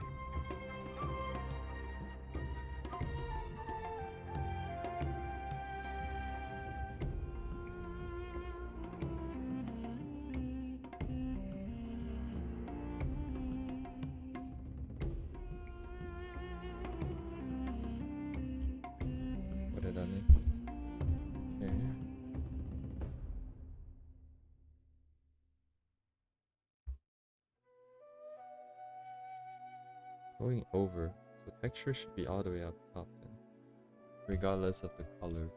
Put it on it. Okay. Going over. So texture should be all the way up top then. Regardless of the color.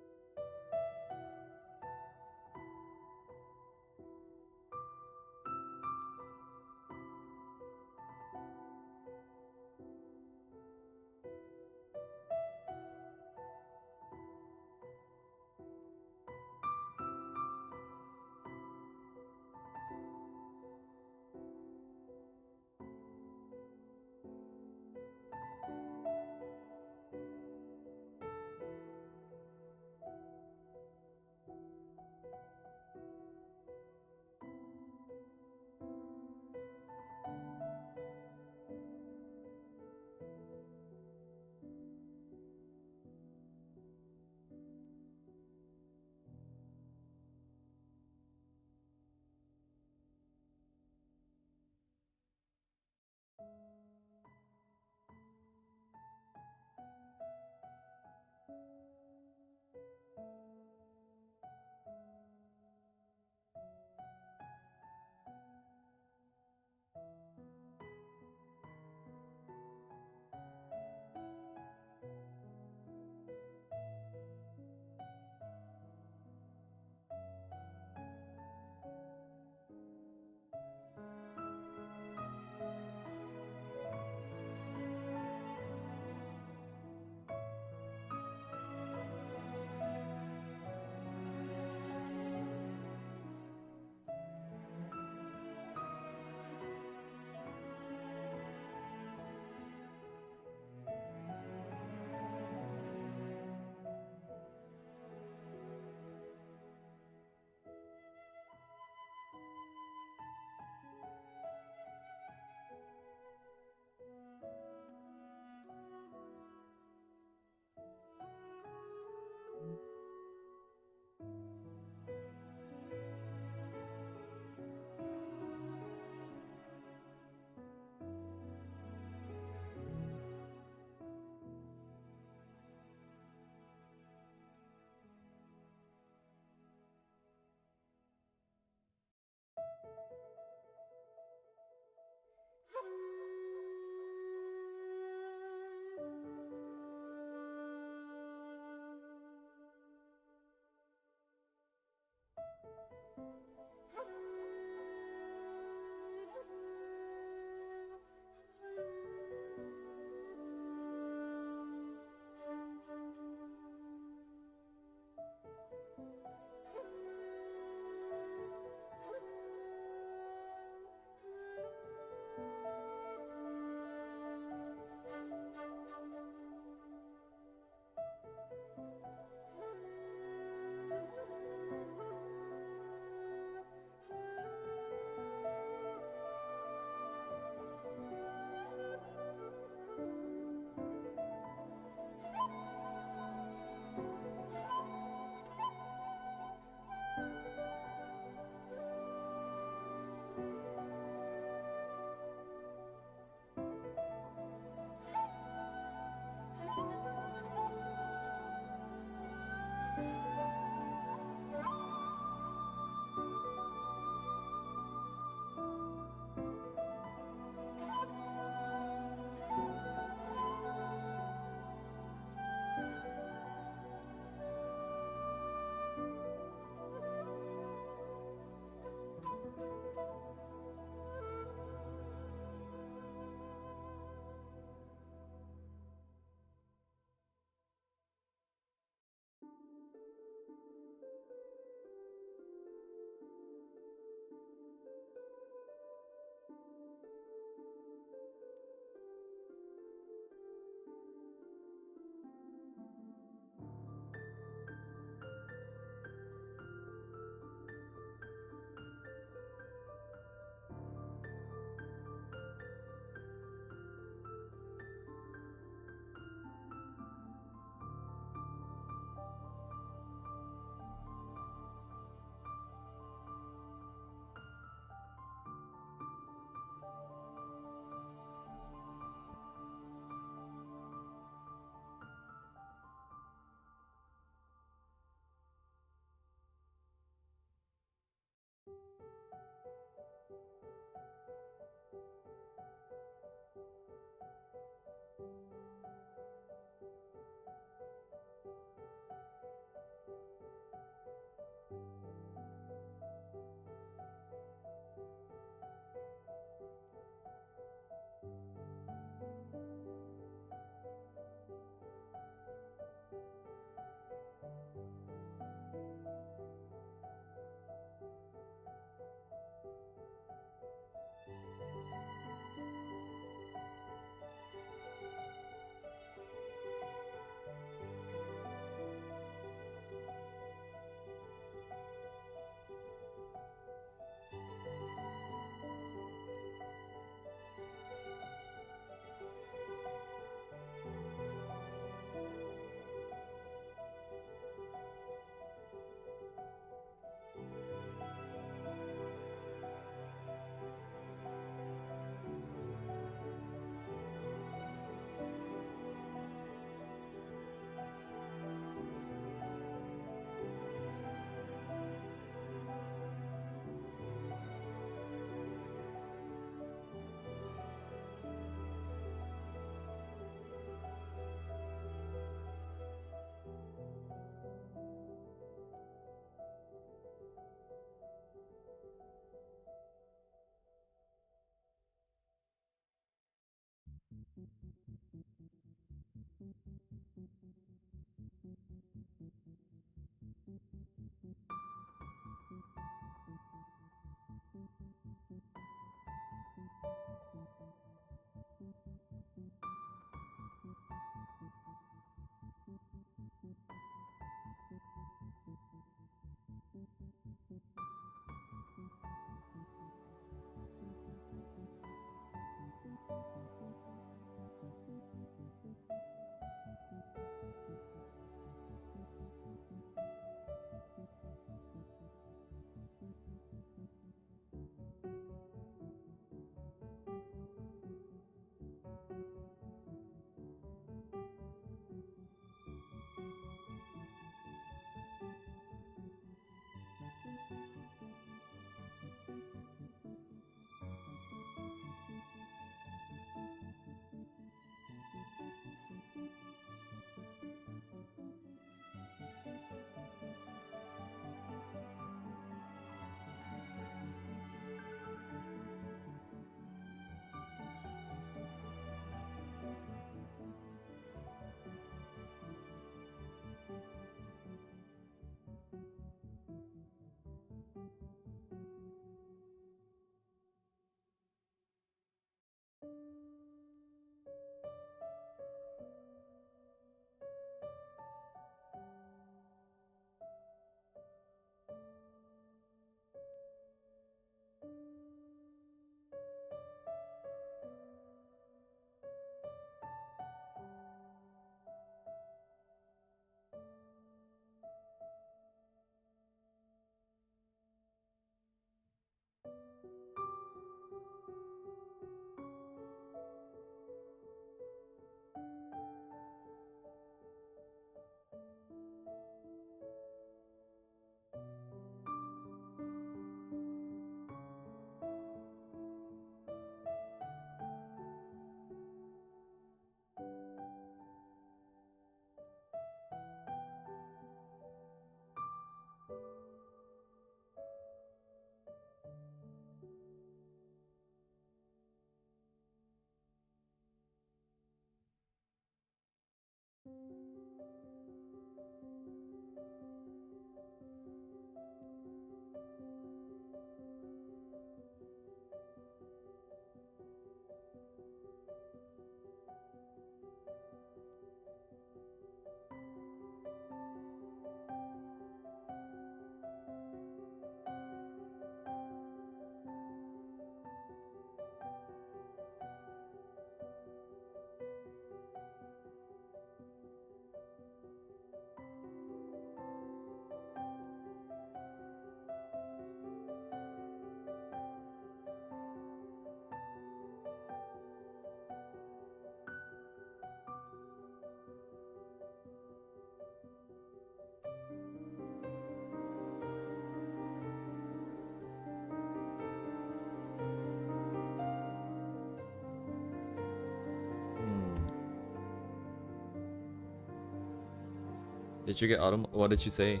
Did you get autumn? What did you say?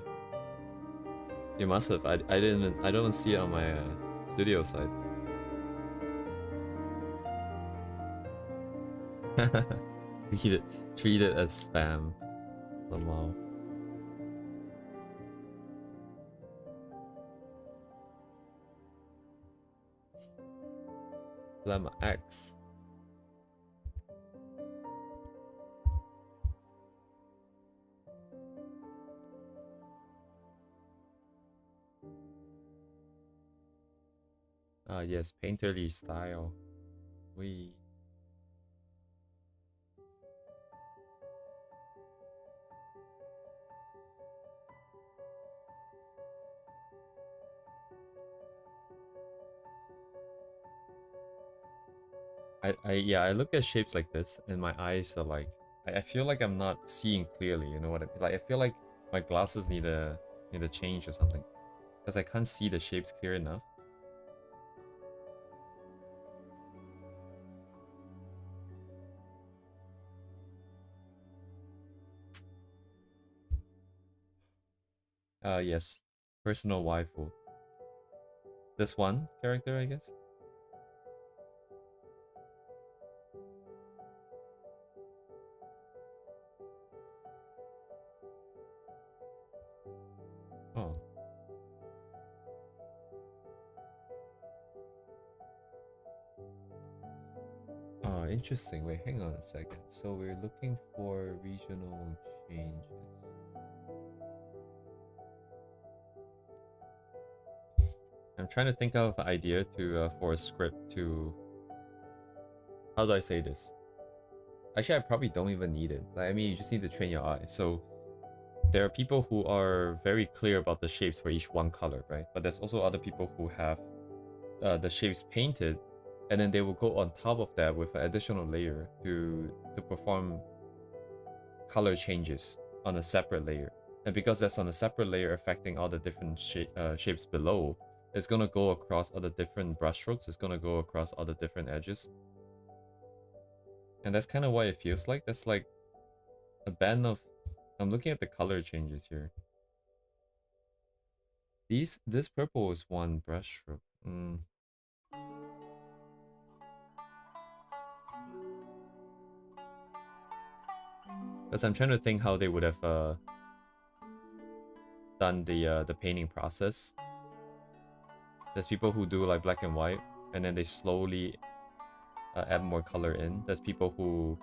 You must have. I didn't. I don't see it on my studio side. Treat it as spam somehow. Lemma X. Ah yes, painterly style. We. Yeah, I look at shapes like this and my eyes are like I feel like I'm not seeing clearly, you know what I mean? Like I feel like my glasses need a change or something. Because I can't see the shapes clear enough. Yes. Personal waifu. This one character, I guess. Oh, interesting. Wait, hang on a second. So we're looking for regional changes. I'm trying to think of an idea to for a script to. How do I say this? Actually, I probably don't even need it. Like, I mean, you just need to train your eye. So there are people who are very clear about the shapes for each one color, right? But there's also other people who have the shapes painted, and then they will go on top of that with an additional layer to perform color changes on a separate layer. And because that's on a separate layer affecting all the different shapes below, it's gonna go across all the different brushstrokes. It's gonna go across all the different edges. And that's kind of what it feels like. That's like a band of... I'm looking at the color changes here. This purple is one brushstroke. Because I'm trying to think how they would have done the painting process. There's people who do like black and white, and then they slowly add more color in. There's people who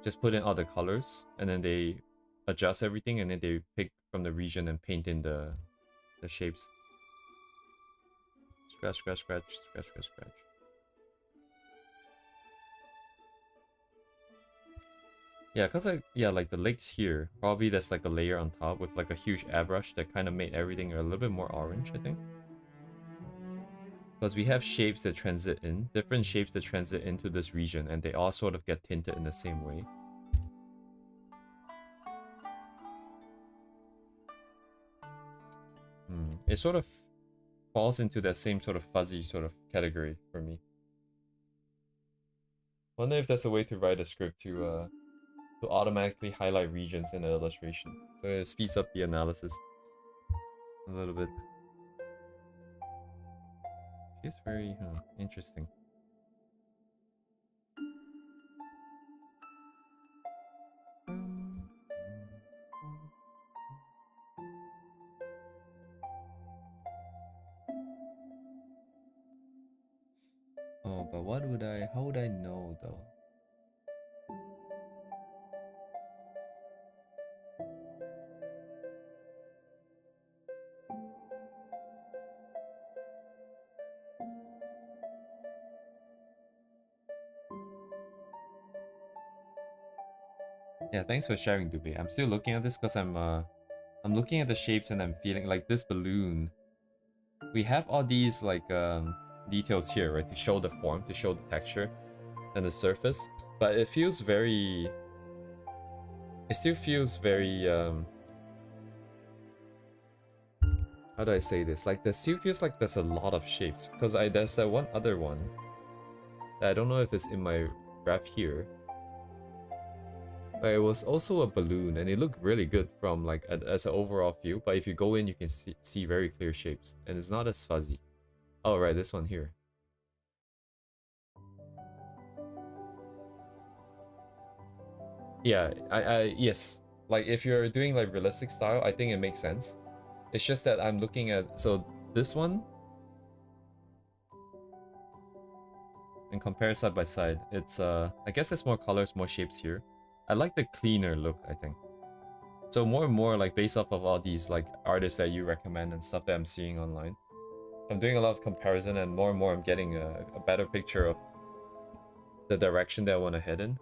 just put in all the colors, and then they adjust everything, and then they pick from the region and paint in the shapes. Scratch, scratch, scratch, scratch, scratch, scratch. Yeah, cause like the lakes here, probably that's like a layer on top with like a huge airbrush that kind of made everything a little bit more orange, I think. Because we have shapes that transit in, different shapes that transit into this region, and they all sort of get tinted in the same way. It sort of falls into that same sort of fuzzy sort of category for me. Wonder if there's a way to write a script to automatically highlight regions in the illustration, so it speeds up the analysis a little bit. It's very interesting. Oh, but how would I know though? Yeah, thanks for sharing, Dubé. I'm still looking at this because I'm looking at the shapes and I'm feeling like this balloon. We have all these like details here, right, to show the form, to show the texture and the surface, but it feels very... It still feels very how do I say this? Like, there still feels like there's a lot of shapes, because there's that one other one that I don't know if it's in my graph here. But it was also a balloon, and it looked really good from like as an overall view. But if you go in, you can see very clear shapes, and it's not as fuzzy. Oh right, this one here. Yeah, yes. Like if you're doing like realistic style, I think it makes sense. It's just that I'm looking at this one and compare side by side. It's I guess there's more colors, more shapes here. I like the cleaner look, I think. So more and more, like based off of all these like artists that you recommend and stuff that I'm seeing online, I'm doing a lot of comparison, and more I'm getting a better picture of the direction that I want to head in.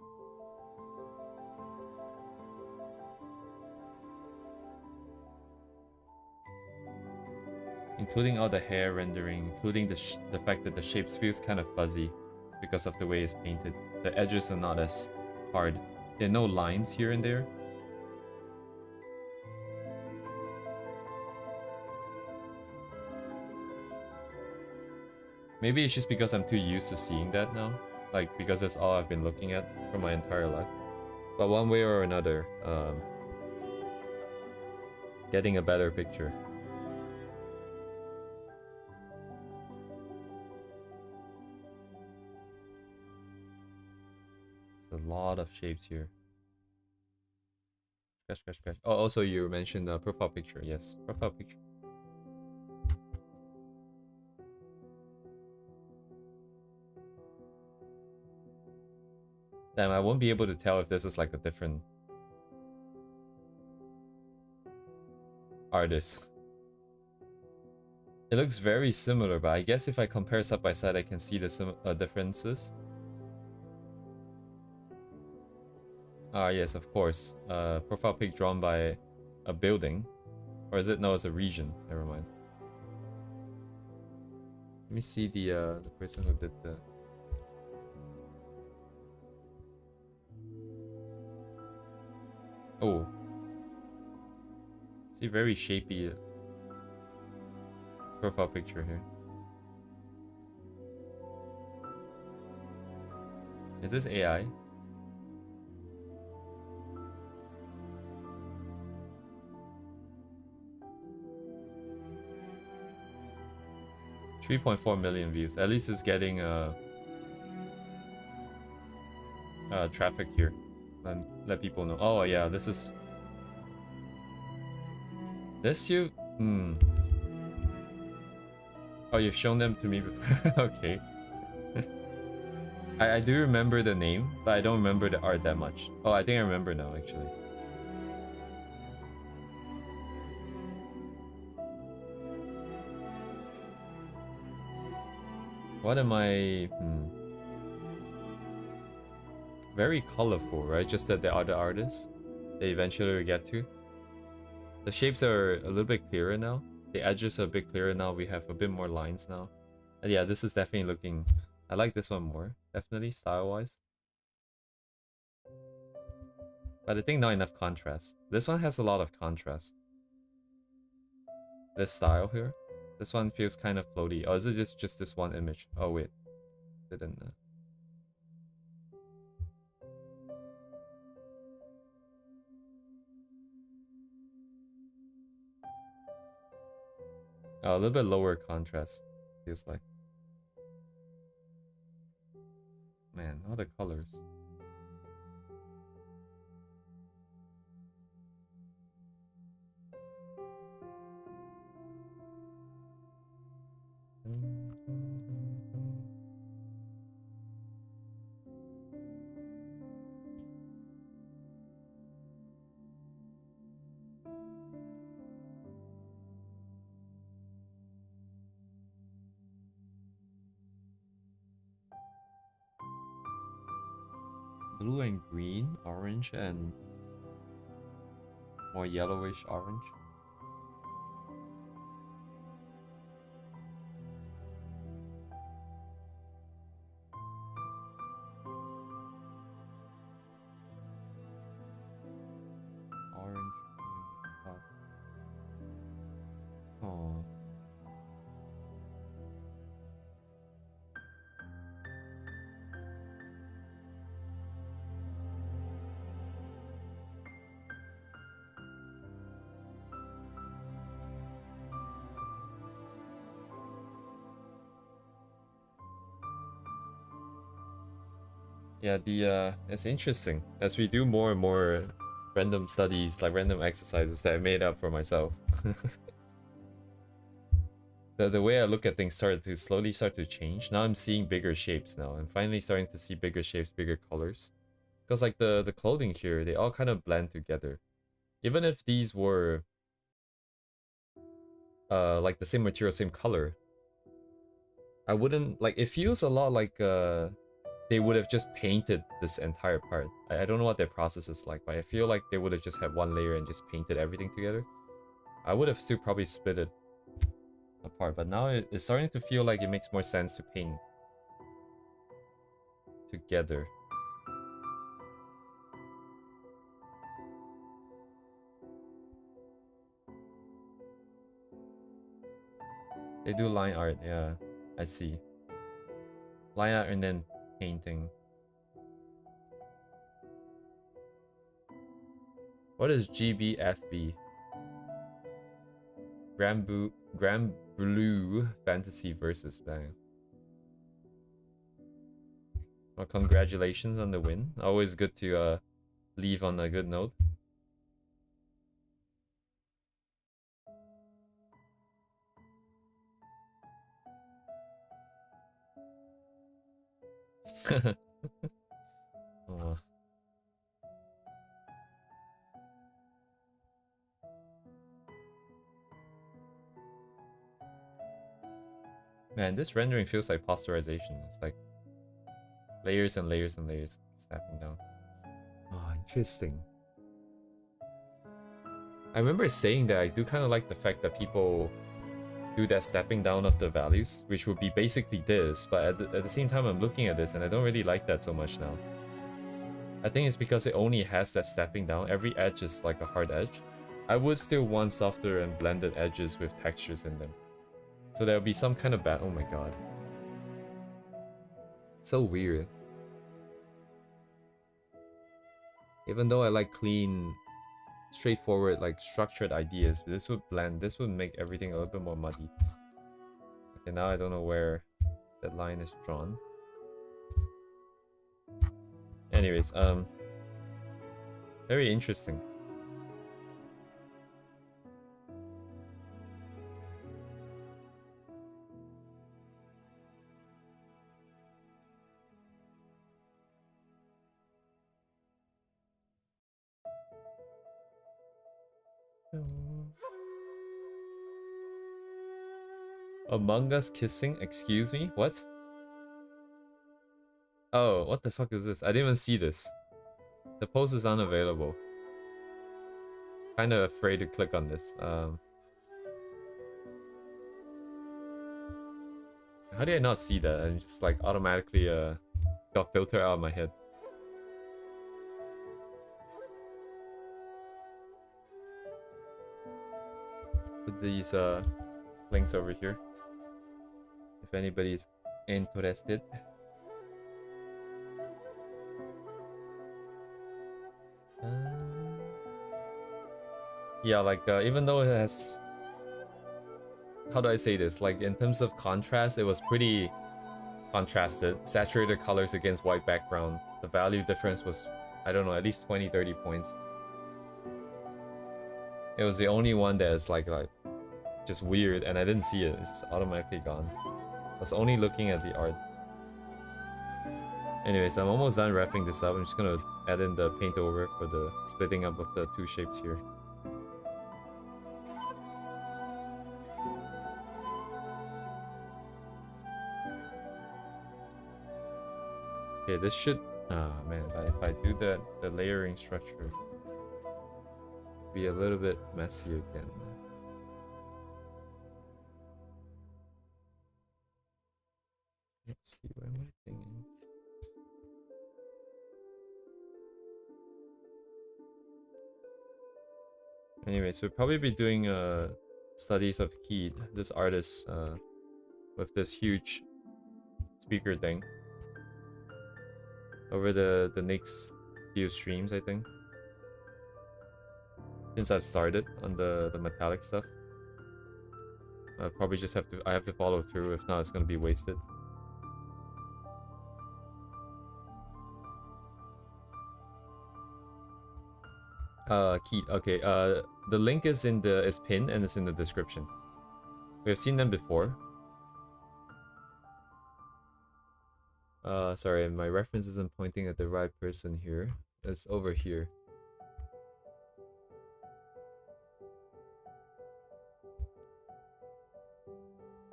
Including all the hair rendering, including the fact that the shapes feels kind of fuzzy because of the way it's painted. The edges are not as hard. There are no lines here and there. Maybe it's just because I'm too used to seeing that now. Like, because that's all I've been looking at for my entire life. But one way or another, getting a better picture. It's a lot of shapes here. Scratch, scratch, scratch. Oh, also you mentioned the profile picture. Yes, profile picture. Damn, I won't be able to tell if this is like a different artist. It looks very similar, but I guess if I compare side by side, I can see the differences. Ah, yes, of course. Profile pic drawn by a building. Or is it? No, it's a region. Never mind. Let me see the person who did the... Oh. See, very shapy profile picture here. Is this AI? $3.4 million views. At least it's getting traffic here. Let people know. Oh yeah, this is... This you... Hmm. Oh, you've shown them to me before? Okay. I do remember the name, but I don't remember the art that much. Oh, I think I remember now, actually. What am I... Very colorful, right? Just that the other artists, they eventually will get to. The shapes are a little bit clearer now. The edges are a bit clearer now. We have a bit more lines now. And yeah, this is definitely looking... I like this one more, definitely, style-wise. But I think not enough contrast. This one has a lot of contrast. This style here. This one feels kind of floaty. Oh, is it just this one image? Oh, wait. Didn't... Oh, a little bit lower contrast, feels like. Man, all the colors. Blue and green, orange and more yellowish orange. Orange. Oh. Yeah, it's interesting as we do more and more random studies, like random exercises that I made up for myself. The way I look at things started to slowly start to change. Now I'm seeing bigger shapes now. I'm finally starting to see bigger shapes, bigger colors. Because like the clothing here, they all kind of blend together. Even if these were like the same material, same color, I wouldn't like it feels a lot like they would have just painted this entire part. I don't know what their process is like, but I feel like they would have just had one layer and just painted everything together. I would have still probably split it apart, but now it's starting to feel like it makes more sense to paint together. They do line art, yeah, I see. Line art and then painting. What is GBFB? Grand Blue Fantasy versus Bang. Well, congratulations on the win. Always good to leave on a good note. Oh. Man, this rendering feels like posterization. It's like layers and layers and layers snapping down. Oh, interesting. I remember saying that I do kind of like the fact that people do that stepping down of the values, which would be basically this, but at the same time I'm looking at this and I don't really like that so much now. I think it's because it only has that stepping down. Every edge is like a hard edge. I would still want softer and blended edges with textures in them. So there'll be some kind of oh my god. So weird. Even though I like clean, straightforward, like structured ideas, this would blend, this would make everything a little bit more muddy. Okay, now I don't know where that line is drawn. Anyways, very interesting. Among Us kissing? Excuse me? What? Oh, what the fuck is this? I didn't even see this. The post is unavailable. Kind of afraid to click on this. How did I not see that? I just like automatically got filtered out of my head. Put these links over here if anybody's interested. Yeah, like even though it has, how do I say this? Like in terms of contrast, it was pretty contrasted. Saturated colors against white background. The value difference was, I don't know, at least 20-30 points. It was the only one that is like just weird, and I didn't see it. It's just automatically gone. I was only looking at the art. Anyways, I'm almost done wrapping this up. I'm just gonna add in the paint over for the splitting up of the two shapes here. Okay, this should... Ah, man, if I do that, the layering structure be a little bit messy again. Let's see where my thing is. Anyways, we'll probably be doing studies of Keed, this artist with this huge speaker thing, over the next few streams, I think. Since I've started on the metallic stuff. I probably just have to follow through, if not it's gonna be wasted. Keat, okay, the link is pinned and it's in the description. We have seen them before. Sorry, my reference isn't pointing at the right person here. It's over here.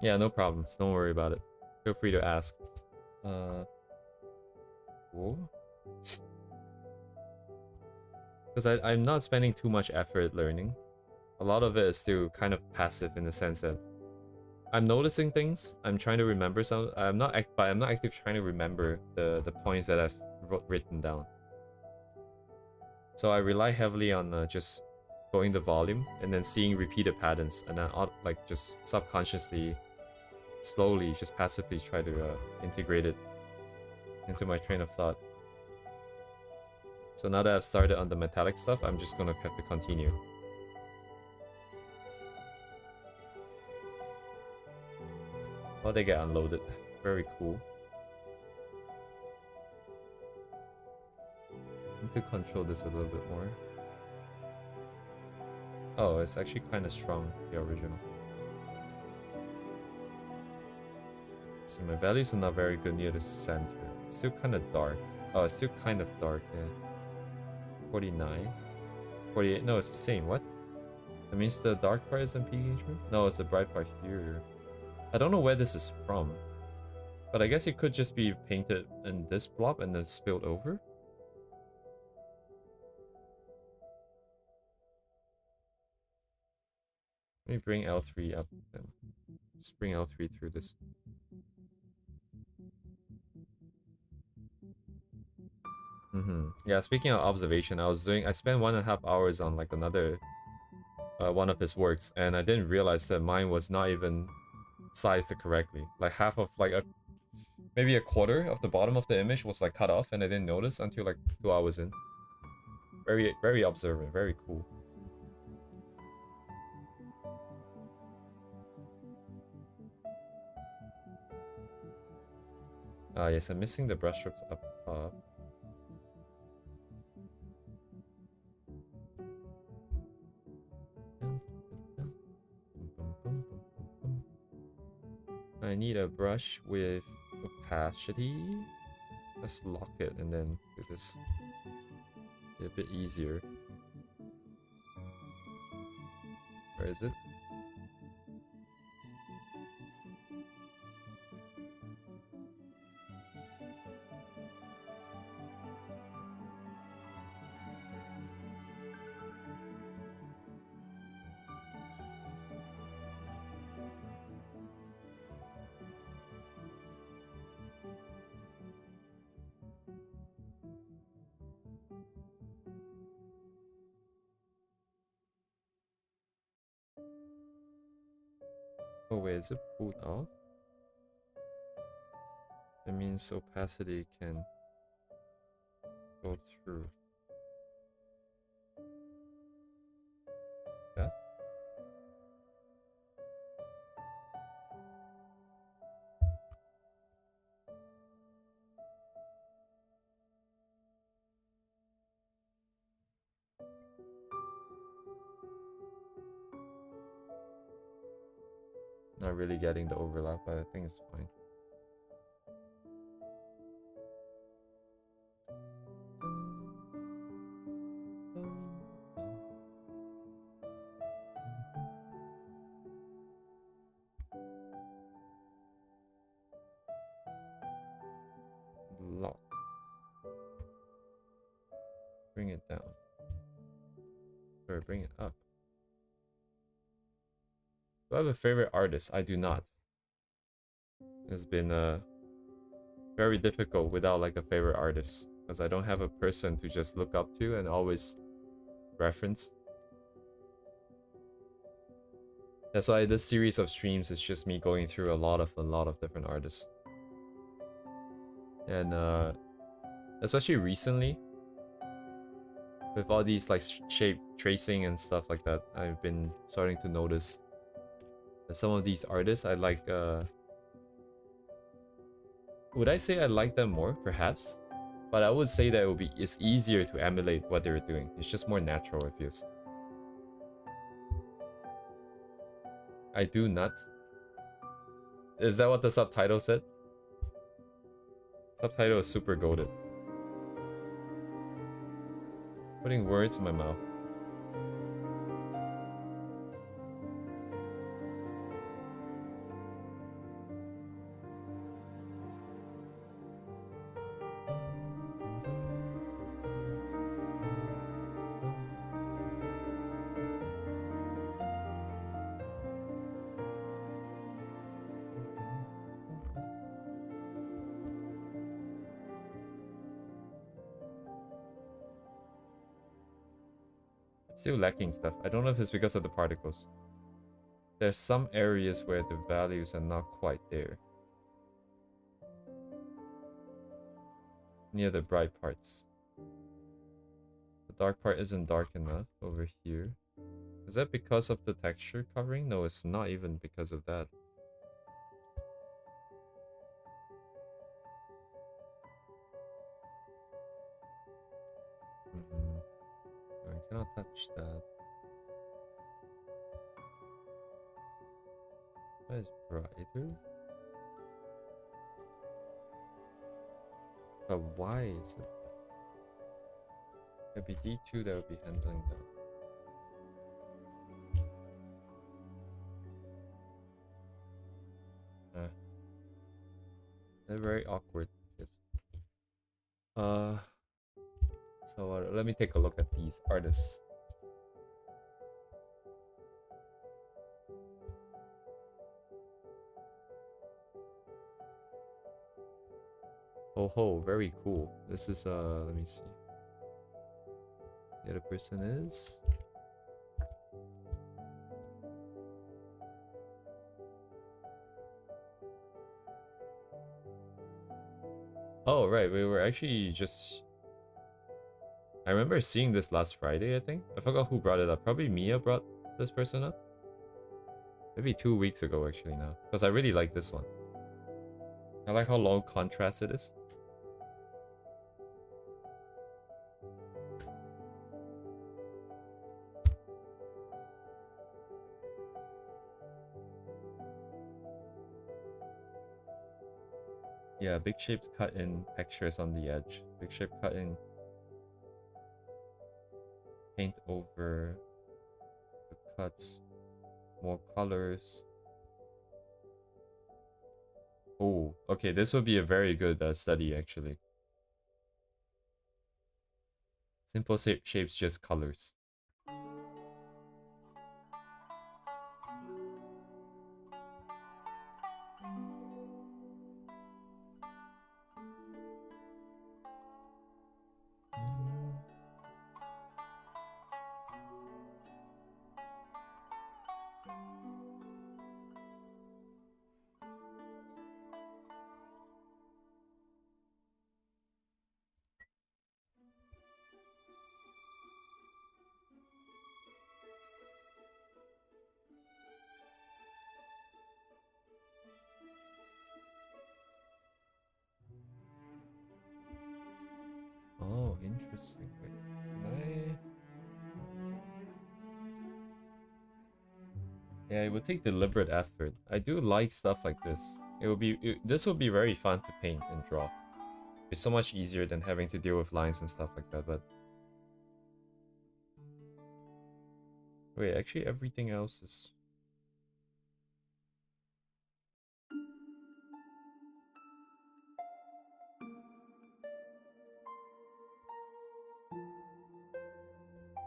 Yeah, no problems. Don't worry about it. Feel free to ask. Whoa. Because I'm not spending too much effort learning. A lot of it is still kind of passive in the sense that I'm noticing things. I'm trying to remember some. I'm not active trying to remember the points that I've written down. So I rely heavily on just going the volume and then seeing repeated patterns, and then like just subconsciously, slowly, just passively try to integrate it into my train of thought. So now that I've started on the metallic stuff, I'm just gonna have to continue. Oh, they get unloaded. Very cool. I need to control this a little bit more. Oh, it's actually kind of strong, the original. See, my values are not very good near the center. It's still kind of dark. Oh, it's still kind of dark, yeah. 49. 48. No, it's the same. What? That means the dark part isn't peeking through? No, it's the bright part here. I don't know where this is from. But I guess it could just be painted in this blob and then spilled over. Let me bring L3 up then. Just bring L3 through this. Yeah, speaking of observation, I spent 1.5 hours on like another one of his works, and I didn't realize that mine was not even sized correctly. Like half of like maybe a quarter of the bottom of the image was like cut off, and I didn't notice until like 2 hours in. Very, very observant, very cool. Yes, I'm missing the brushstrokes up top. I need a brush with opacity. Let's lock it and then do this. Be a bit easier. Where is it? Oh wait, is it pulled off? That means opacity can go through. That? Not really getting the overlap, but I think it's fine. Lock. Bring it down. Sorry, bring it up. Do I have a favorite artist? I do not. It's been very difficult without like a favorite artist, because I don't have a person to just look up to and always reference. That's why this series of streams is just me going through a lot of different artists. And especially recently, with all these like shape tracing and stuff like that, I've been starting to notice that some of these artists I like. Would I say I like them more? Perhaps, but I would say that it's easier to emulate what they're doing. It's just more natural, it feels. I do not. Is that what the subtitle said? Subtitle is super goated. Putting words in my mouth. Still lacking stuff. I don't know if it's because of the particles. There's some areas where the values are not quite there. Near the bright parts. The dark part isn't dark enough over here. Is that because of the texture covering? No, it's not even because of that. I cannot touch that. That is brighter. But why is it? It'd be D2 that would be handling that. They're very awkward. So let me take a look at these artists. Oh ho, very cool. This is let me see. The other person is oh right, we were actually just I remember seeing this last Friday, I think. I forgot who brought it up. Probably Mia brought this person up. Maybe 2 weeks ago actually now. Because I really like this one. I like how long contrast it is. Yeah, big shapes cut in textures on the edge. Big shape cut in paint over the cuts. More colors. Oh, okay, this would be a very good study actually. Simple shapes, just colors. Oh, interesting. Wait, can I? Yeah, it would take deliberate effort. I do like stuff like this. This would be very fun to paint and draw. It's so much easier than having to deal with lines and stuff like that, but wait, actually everything else is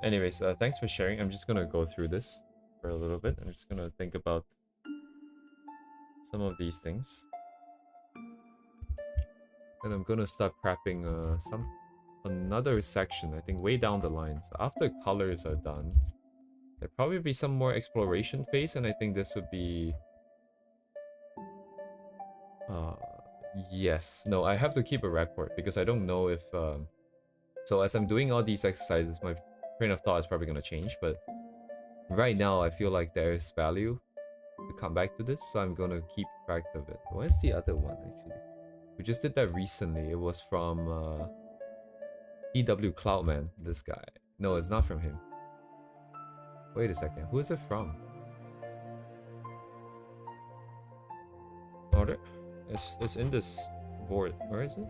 anyways, thanks for sharing. I'm just gonna go through this for a little bit. I'm just gonna think about some of these things. And I'm gonna start prepping another section, I think way down the line. So after colors are done, there'd probably be some more exploration phase, and I think this would be yes. No, I have to keep a record because I don't know if so as I'm doing all these exercises, my train of thought is probably gonna change, but right now I feel like there is value to come back to this, so I'm gonna keep track of it. Where's the other one actually? We just did that recently. It was from EW Cloudman, this guy. No, it's not from him. Wait a second, who is it from? Oh, it's in this board. Where is it?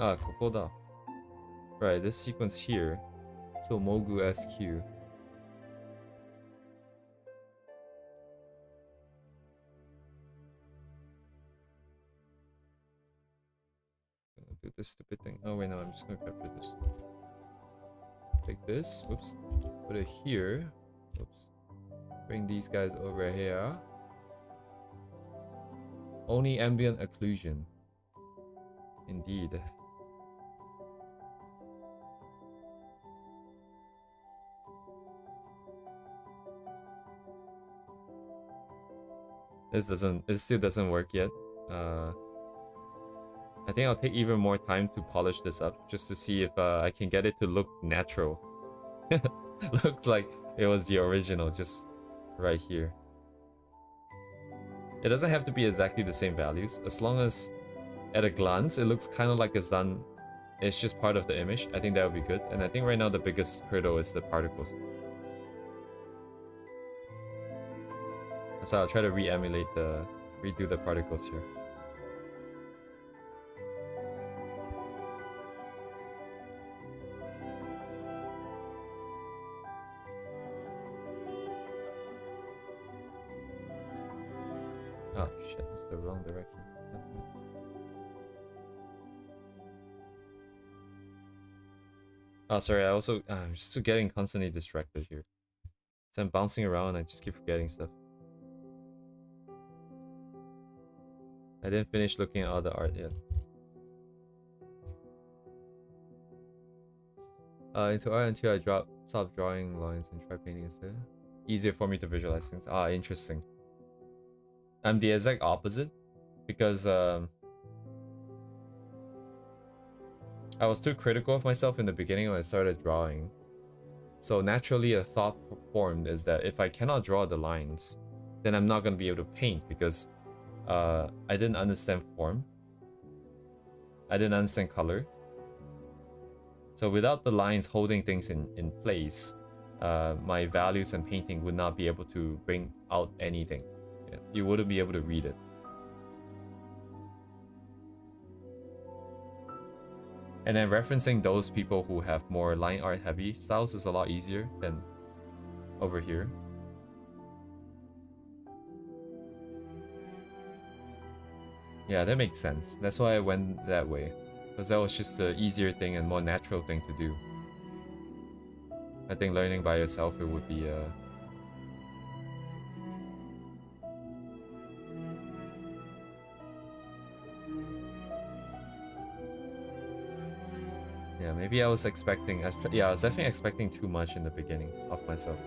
Ah, Kokoda. Right, this sequence here. So Mogu SQ. Gonna do this stupid thing. Oh wait, no, I'm just gonna capture this. Take this. Oops. Put it here. Oops. Bring these guys over here. Only ambient occlusion. Indeed. It still doesn't work yet. I think I'll take even more time to polish this up just to see if I can get it to look natural. Look like it was the original, just right here. It doesn't have to be exactly the same values, as long as at a glance it looks kind of like it's done. It's just part of the image. I think that would be good. And I think right now the biggest hurdle is the particles. So I'll try to redo the particles here. Oh shit, it's the wrong direction. Oh, sorry, I'm just getting constantly distracted here. So I'm bouncing around, I just keep forgetting stuff. I didn't finish looking at all the art yet. Into art until I stop drawing lines and try painting instead. Easier for me to visualize things. Ah, interesting. I'm the exact opposite because I was too critical of myself in the beginning when I started drawing. So naturally a thought formed is that if I cannot draw the lines, then I'm not going to be able to paint because I didn't understand form. I didn't understand color. So without the lines holding things in place, my values and painting would not be able to bring out anything. You wouldn't be able to read it. And then referencing those people who have more line art heavy styles is a lot easier than over here. Yeah, that makes sense. That's why I went that way. Because that was just the easier thing and more natural thing to do. I think learning by yourself, it would be yeah, maybe I was expecting... Yeah, I was definitely expecting too much in the beginning of myself.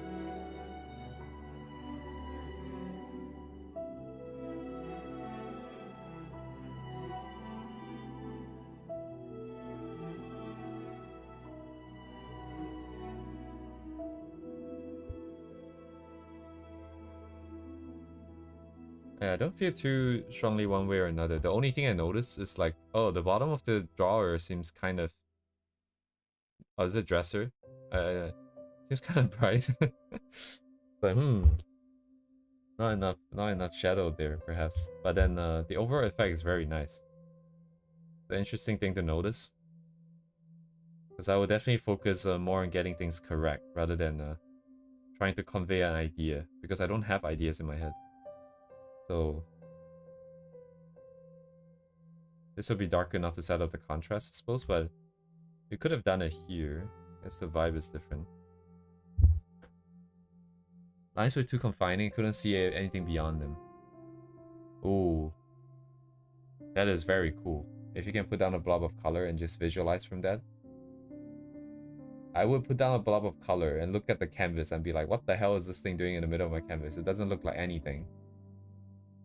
Yeah, I don't feel too strongly one way or another. The only thing I noticed is like, oh, the bottom of the drawer seems kind of... Oh, is it dresser? Seems kind of bright. But not enough shadow there, perhaps. But then the overall effect is very nice. The interesting thing to notice, because I would definitely focus more on getting things correct rather than trying to convey an idea, because I don't have ideas in my head. So this would be dark enough to set up the contrast, I suppose, but you could have done it here. I guess the vibe is different. Lines were too confining, couldn't see anything beyond them. Ooh. That is very cool. If you can put down a blob of color and just visualize from that. I would put down a blob of color and look at the canvas and be like, what the hell is this thing doing in the middle of my canvas? It doesn't look like anything.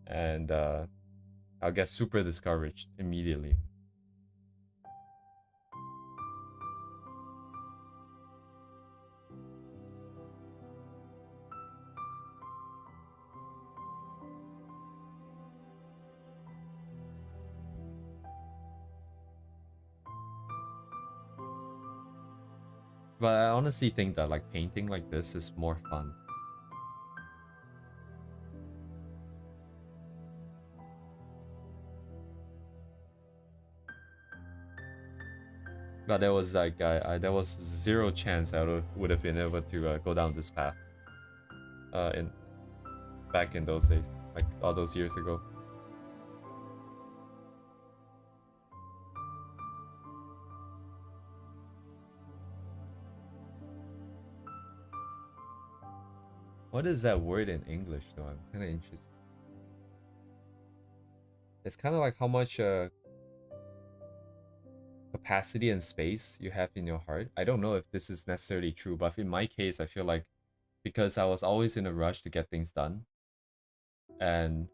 And I'll get super discouraged immediately. But I honestly think that like painting like this is more fun. But there was like there was zero chance I would have been able to go down this path. Back in those days, like all those years ago. What is that word in English though? I'm kind of interested. It's kind of like how much capacity and space you have in your heart. I don't know if this is necessarily true, but in my case, I feel like because I was always in a rush to get things done, and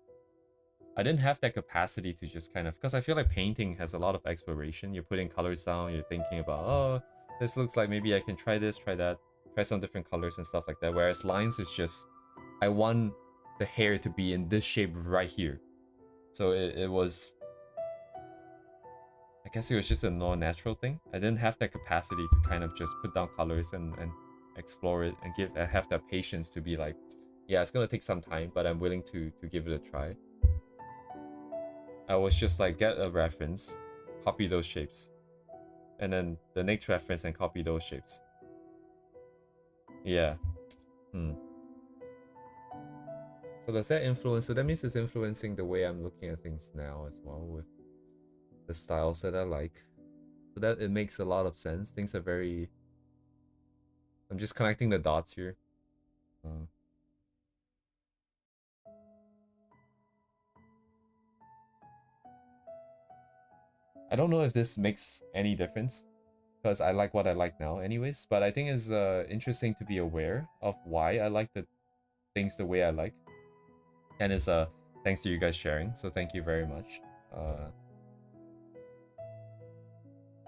I didn't have that capacity to just kind of, because I feel like painting has a lot of exploration. You're putting colors down, you're thinking about, oh, this looks like maybe I can try this, try that, try some different colors and stuff like that. Whereas lines is just, I want the hair to be in this shape right here. So it was, I guess it was just a non-natural thing. I didn't have that capacity to kind of just put down colors and explore it and have that patience to be like, Yeah, it's gonna take some time, but I'm willing to give it a try. I was just like, get a reference, copy those shapes, and then the next reference and copy those shapes. Yeah. So does that influence? So that means it's influencing the way I'm looking at things now as well, with the styles that I like. So that it makes a lot of sense. Things are very. I'm just connecting the dots here. I don't know if this makes any difference, because I like what I like now anyways, but I think it's interesting to be aware of why I like the things the way I like. And it's thanks to you guys sharing, so thank you very much.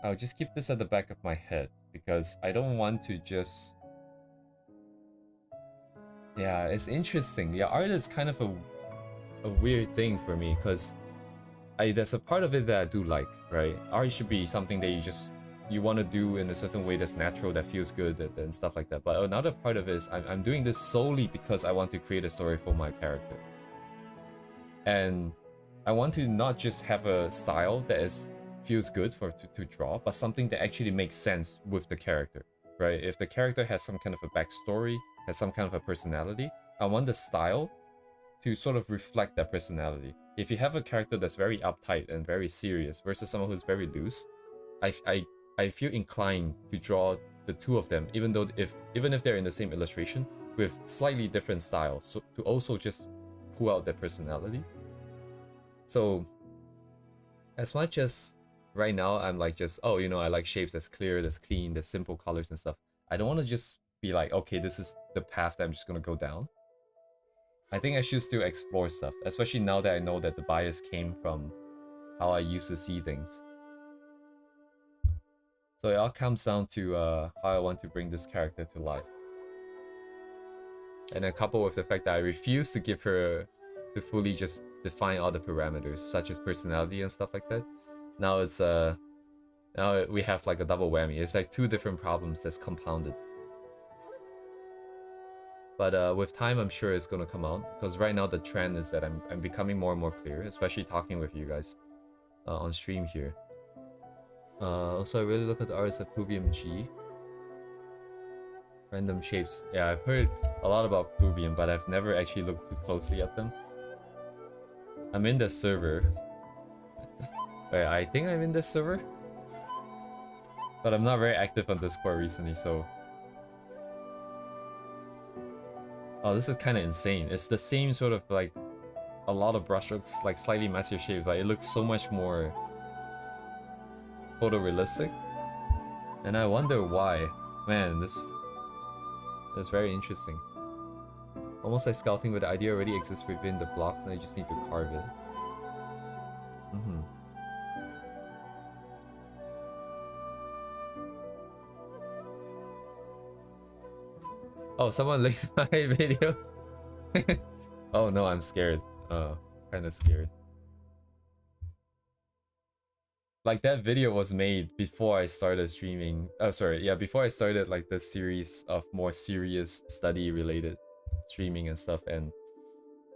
I'll just keep this at the back of my head because I don't want to just. Yeah, it's interesting. Yeah, art is kind of a weird thing for me because there's a part of it that I do like, right? Art should be something that you want to do in a certain way that's natural, that feels good, and stuff like that. But another part of it is I'm doing this solely because I want to create a story for my character. And I want to not just have a style that feels good to draw, but something that actually makes sense with the character, right? If the character has some kind of a backstory, has some kind of a personality, I want the style to sort of reflect that personality. If you have a character that's very uptight and very serious versus someone who's very loose, I feel inclined to draw the two of them, even if they're in the same illustration with slightly different styles, so to also just pull out their personality. So as much as right now I'm like just, oh, I like shapes that's clear, that's clean, that's simple colors and stuff, I don't want to just be like, okay, this is the path that I'm just gonna go down. I think I should still explore stuff, especially now that I know that the bias came from how I used to see things. So it all comes down to how I want to bring this character to life. And then coupled with the fact that I refuse to give her to fully just define all the parameters, such as personality and stuff like that. Now it's now we have like a double whammy. It's like two different problems that's compounded. But with time, I'm sure it's gonna come out, because right now the trend is that I'm becoming more and more clear, especially talking with you guys on stream here. Also, I really look at the artists of Pubium G. Random shapes. Yeah, I've heard a lot about Pubium, but I've never actually looked too closely at them. I'm in the server. Wait, I think I'm in this server? But I'm not very active on Discord recently, so... Oh, this is kind of insane. It's the same sort of like a lot of brushstrokes, like slightly messier shapes, but it looks so much more photorealistic. And I wonder why. Man, this is very interesting. Almost like scouting, where the idea already exists within the block, now you just need to carve it. Oh, someone linked my videos. Oh no, I'm scared. Kind of scared. Like, that video was made before I started streaming. Oh, sorry, yeah, before I started like the series of more serious study related streaming and stuff. And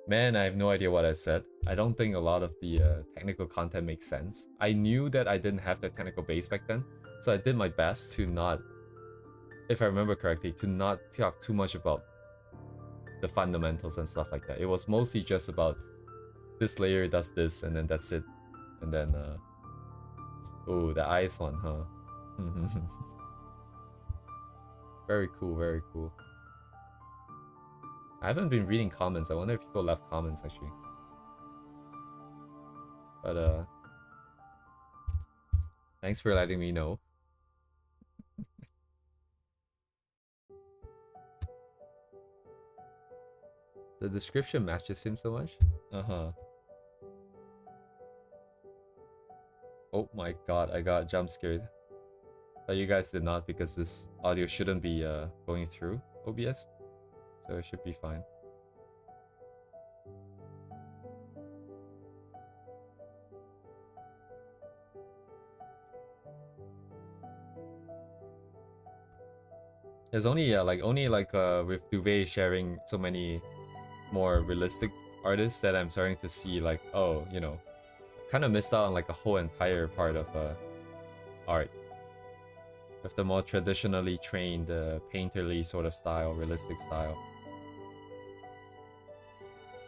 man, I have no idea what I said. I don't think a lot of the technical content makes sense. I knew that I didn't have that technical base back then, so I did my best to not, if I remember correctly, to not talk too much about the fundamentals and stuff like that. It was mostly just about this layer does this, and then that's it. And then, oh, the ice one, huh? Very cool, very cool. I haven't been reading comments. I wonder if people left comments, actually. But, thanks for letting me know. The description matches him so much? Uh-huh. Oh my god, I got jump scared. But you guys did not, because this audio shouldn't be going through OBS. So it should be fine. There's only with Duvet sharing so many more realistic artists that I'm starting to see like, oh, you know, kind of missed out on like a whole entire part of art. With the more traditionally trained, painterly sort of style, realistic style.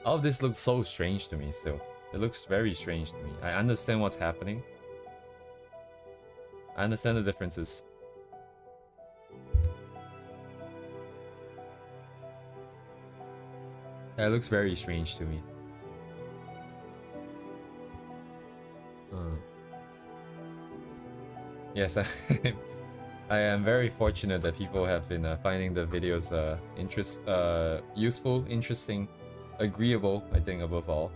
All of this looks so strange to me still. It looks very strange to me. I understand what's happening. I understand the differences. It looks very strange to me. Yes, I am very fortunate that people have been finding the videos useful, interesting, agreeable, I think above all.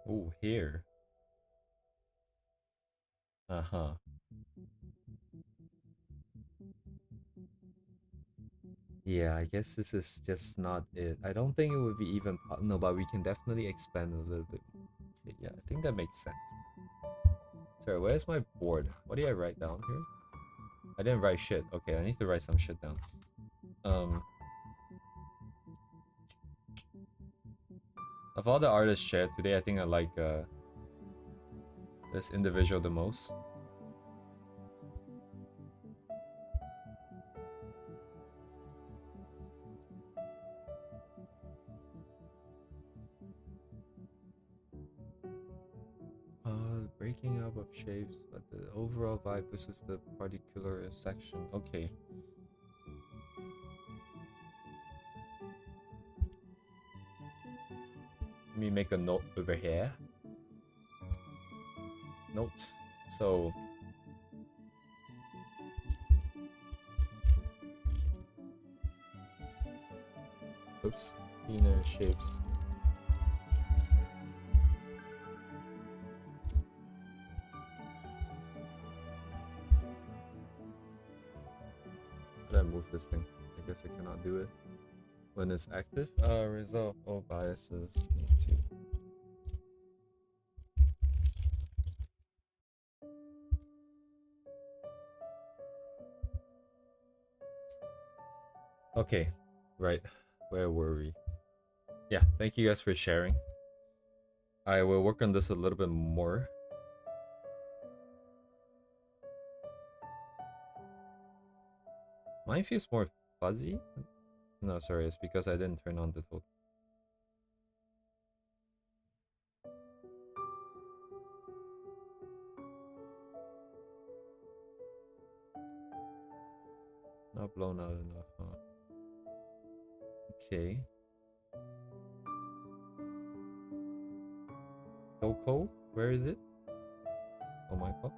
Oh, here. Uh-huh. Yeah, I guess this is just not it. I don't think it would be even no, but we can definitely expand a little bit. Okay, yeah, I think that makes sense. Sorry, where's my board? What did I write down here? I didn't write shit. Okay, I need to write some shit down. Of all the artists shared today, I think I like this individual the most. Breaking up of shapes, but the overall vibe versus the particular section. Okay. Let me make a note over here. Note. So oops, inner shapes. Did I move this thing? I guess I cannot do it. When it's active, resolve all biases into. Okay, right. Where were we? Yeah, thank you guys for sharing. I will work on this a little bit more. Mine feels more fuzzy. No, sorry, it's because I didn't turn on the total. Not blown out enough, huh? Okay. Coco, where is it? Oh my god.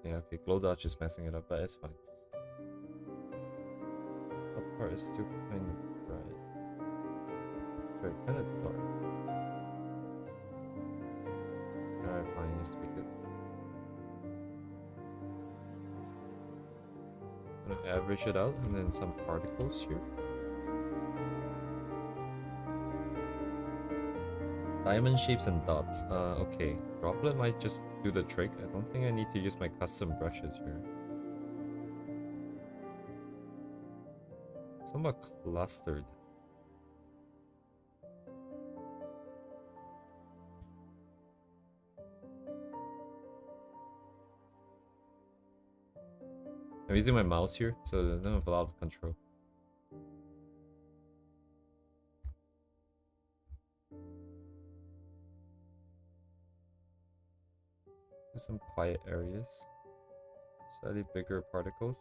Yeah, okay, Glow Dodge is messing it up, but it's fine. That part is still kind of bright. Sorry, kind of dark. Alright, fine, just make it. I'm gonna average it out and then some particles here. Diamond shapes and dots. Okay. Droplet might just do the trick. I don't think I need to use my custom brushes here. Somewhat clustered. I'm using my mouse here, so I don't have a lot of control. There's some quiet areas. Slightly bigger particles.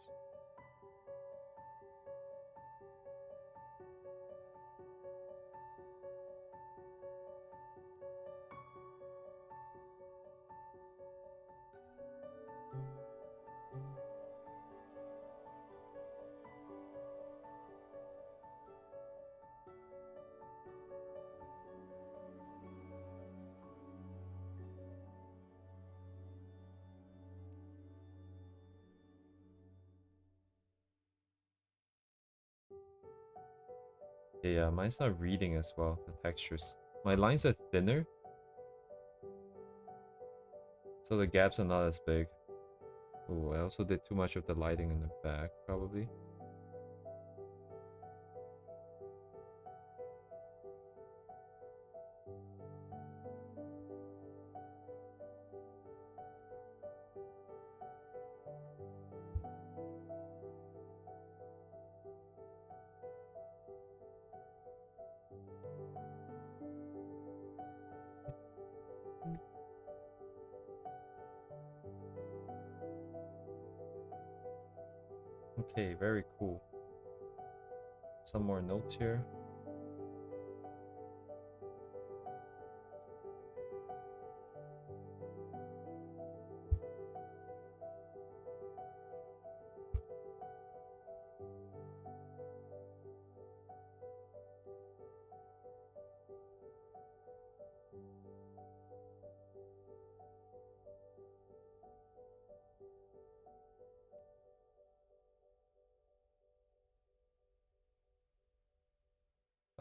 Yeah, mine's not reading as well, the textures. My lines are thinner, so the gaps are not as big. Oh, I also did too much of the lighting in the back, probably. Okay, very cool. Some more notes here.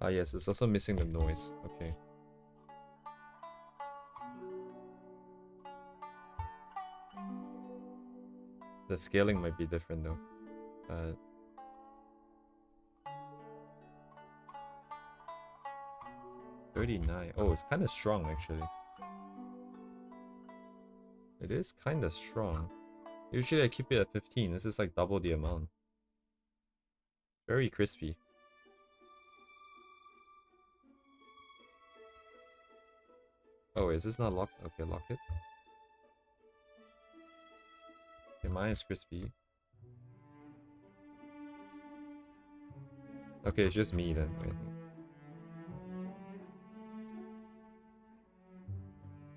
Ah yes, it's also missing the noise. Okay. The scaling might be different though. 39. Oh, it's kind of strong actually. It is kind of strong. Usually I keep it at 15. This is like double the amount. Very crispy. Oh, is this not locked? Okay, lock it. Okay, mine is crispy. Okay, it's just me then. I think.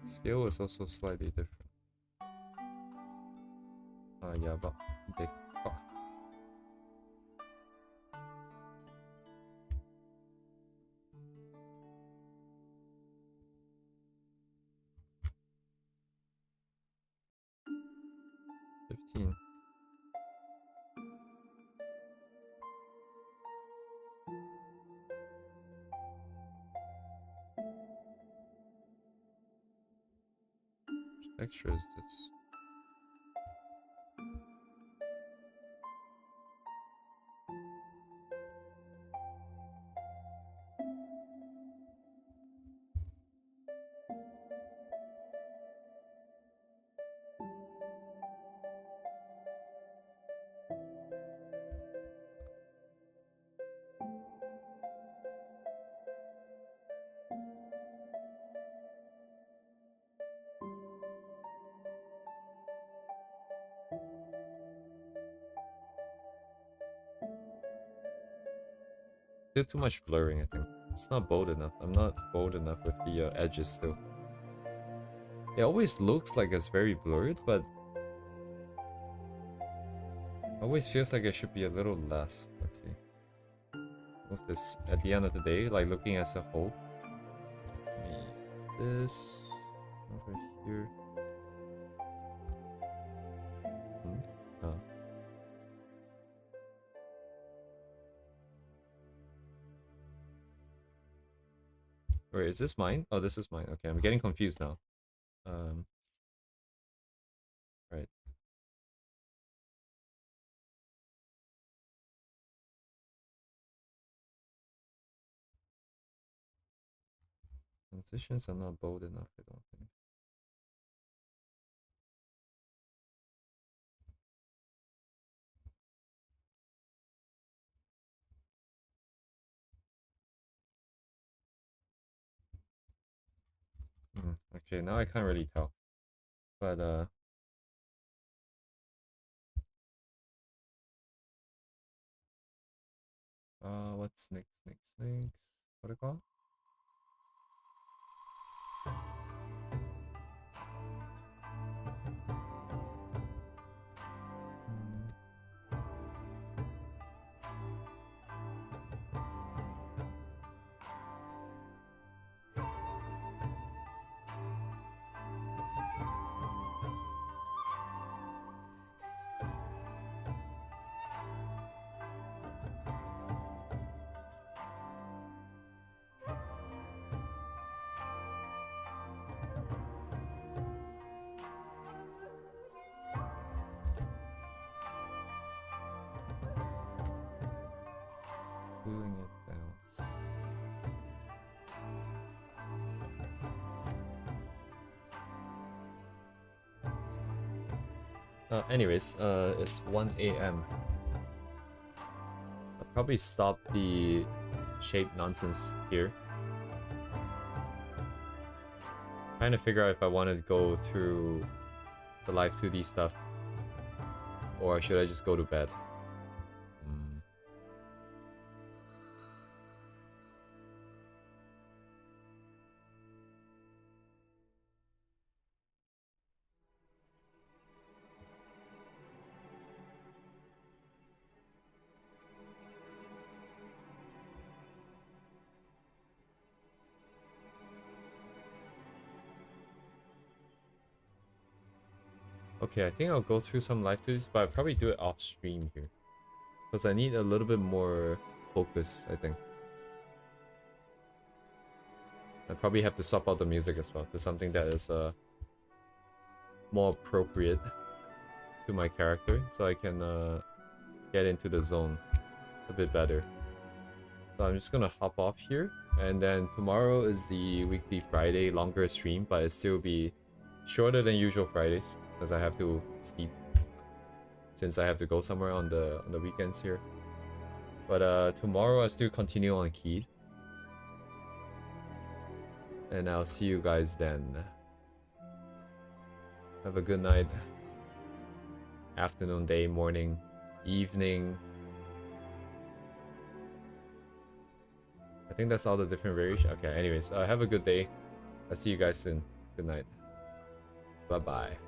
Scale is also slightly different. Yeah, but they. Oh. $15. Which texture is this? Did too much blurring, I think. It's not bold enough. I'm not bold enough with the edges still. It always looks like it's very blurred, but always feels like it should be a little less. Okay. With this at the end of the day, like looking as a whole. Maybe this over here. Oh. Wait, is this mine? Oh, this is mine. Okay, I'm getting confused now. Right. Transitions are not bold enough, I don't think. Okay, now I can't really tell. But what's next? What do you call? Cooling it down. Anyways, it's 1 a.m. I'll probably stop the shape nonsense here. Trying to figure out if I want to go through the live 2D stuff or should I just go to bed. Okay, I think I'll go through some live 2Ds, but I'll probably do it off stream here. Because I need a little bit more focus, I think. I probably have to swap out the music as well to something that is more appropriate to my character, so I can get into the zone a bit better. So I'm just gonna hop off here, and then tomorrow is the weekly Friday longer stream, but it still be shorter than usual Fridays because I have to sleep since I have to go somewhere on the weekends here. But tomorrow I still continue on Keyed. And I'll see you guys then. Have a good night. Afternoon, day, morning, evening. I think that's all the different variations. Okay, anyways, have a good day. I'll see you guys soon. Good night. Bye-bye.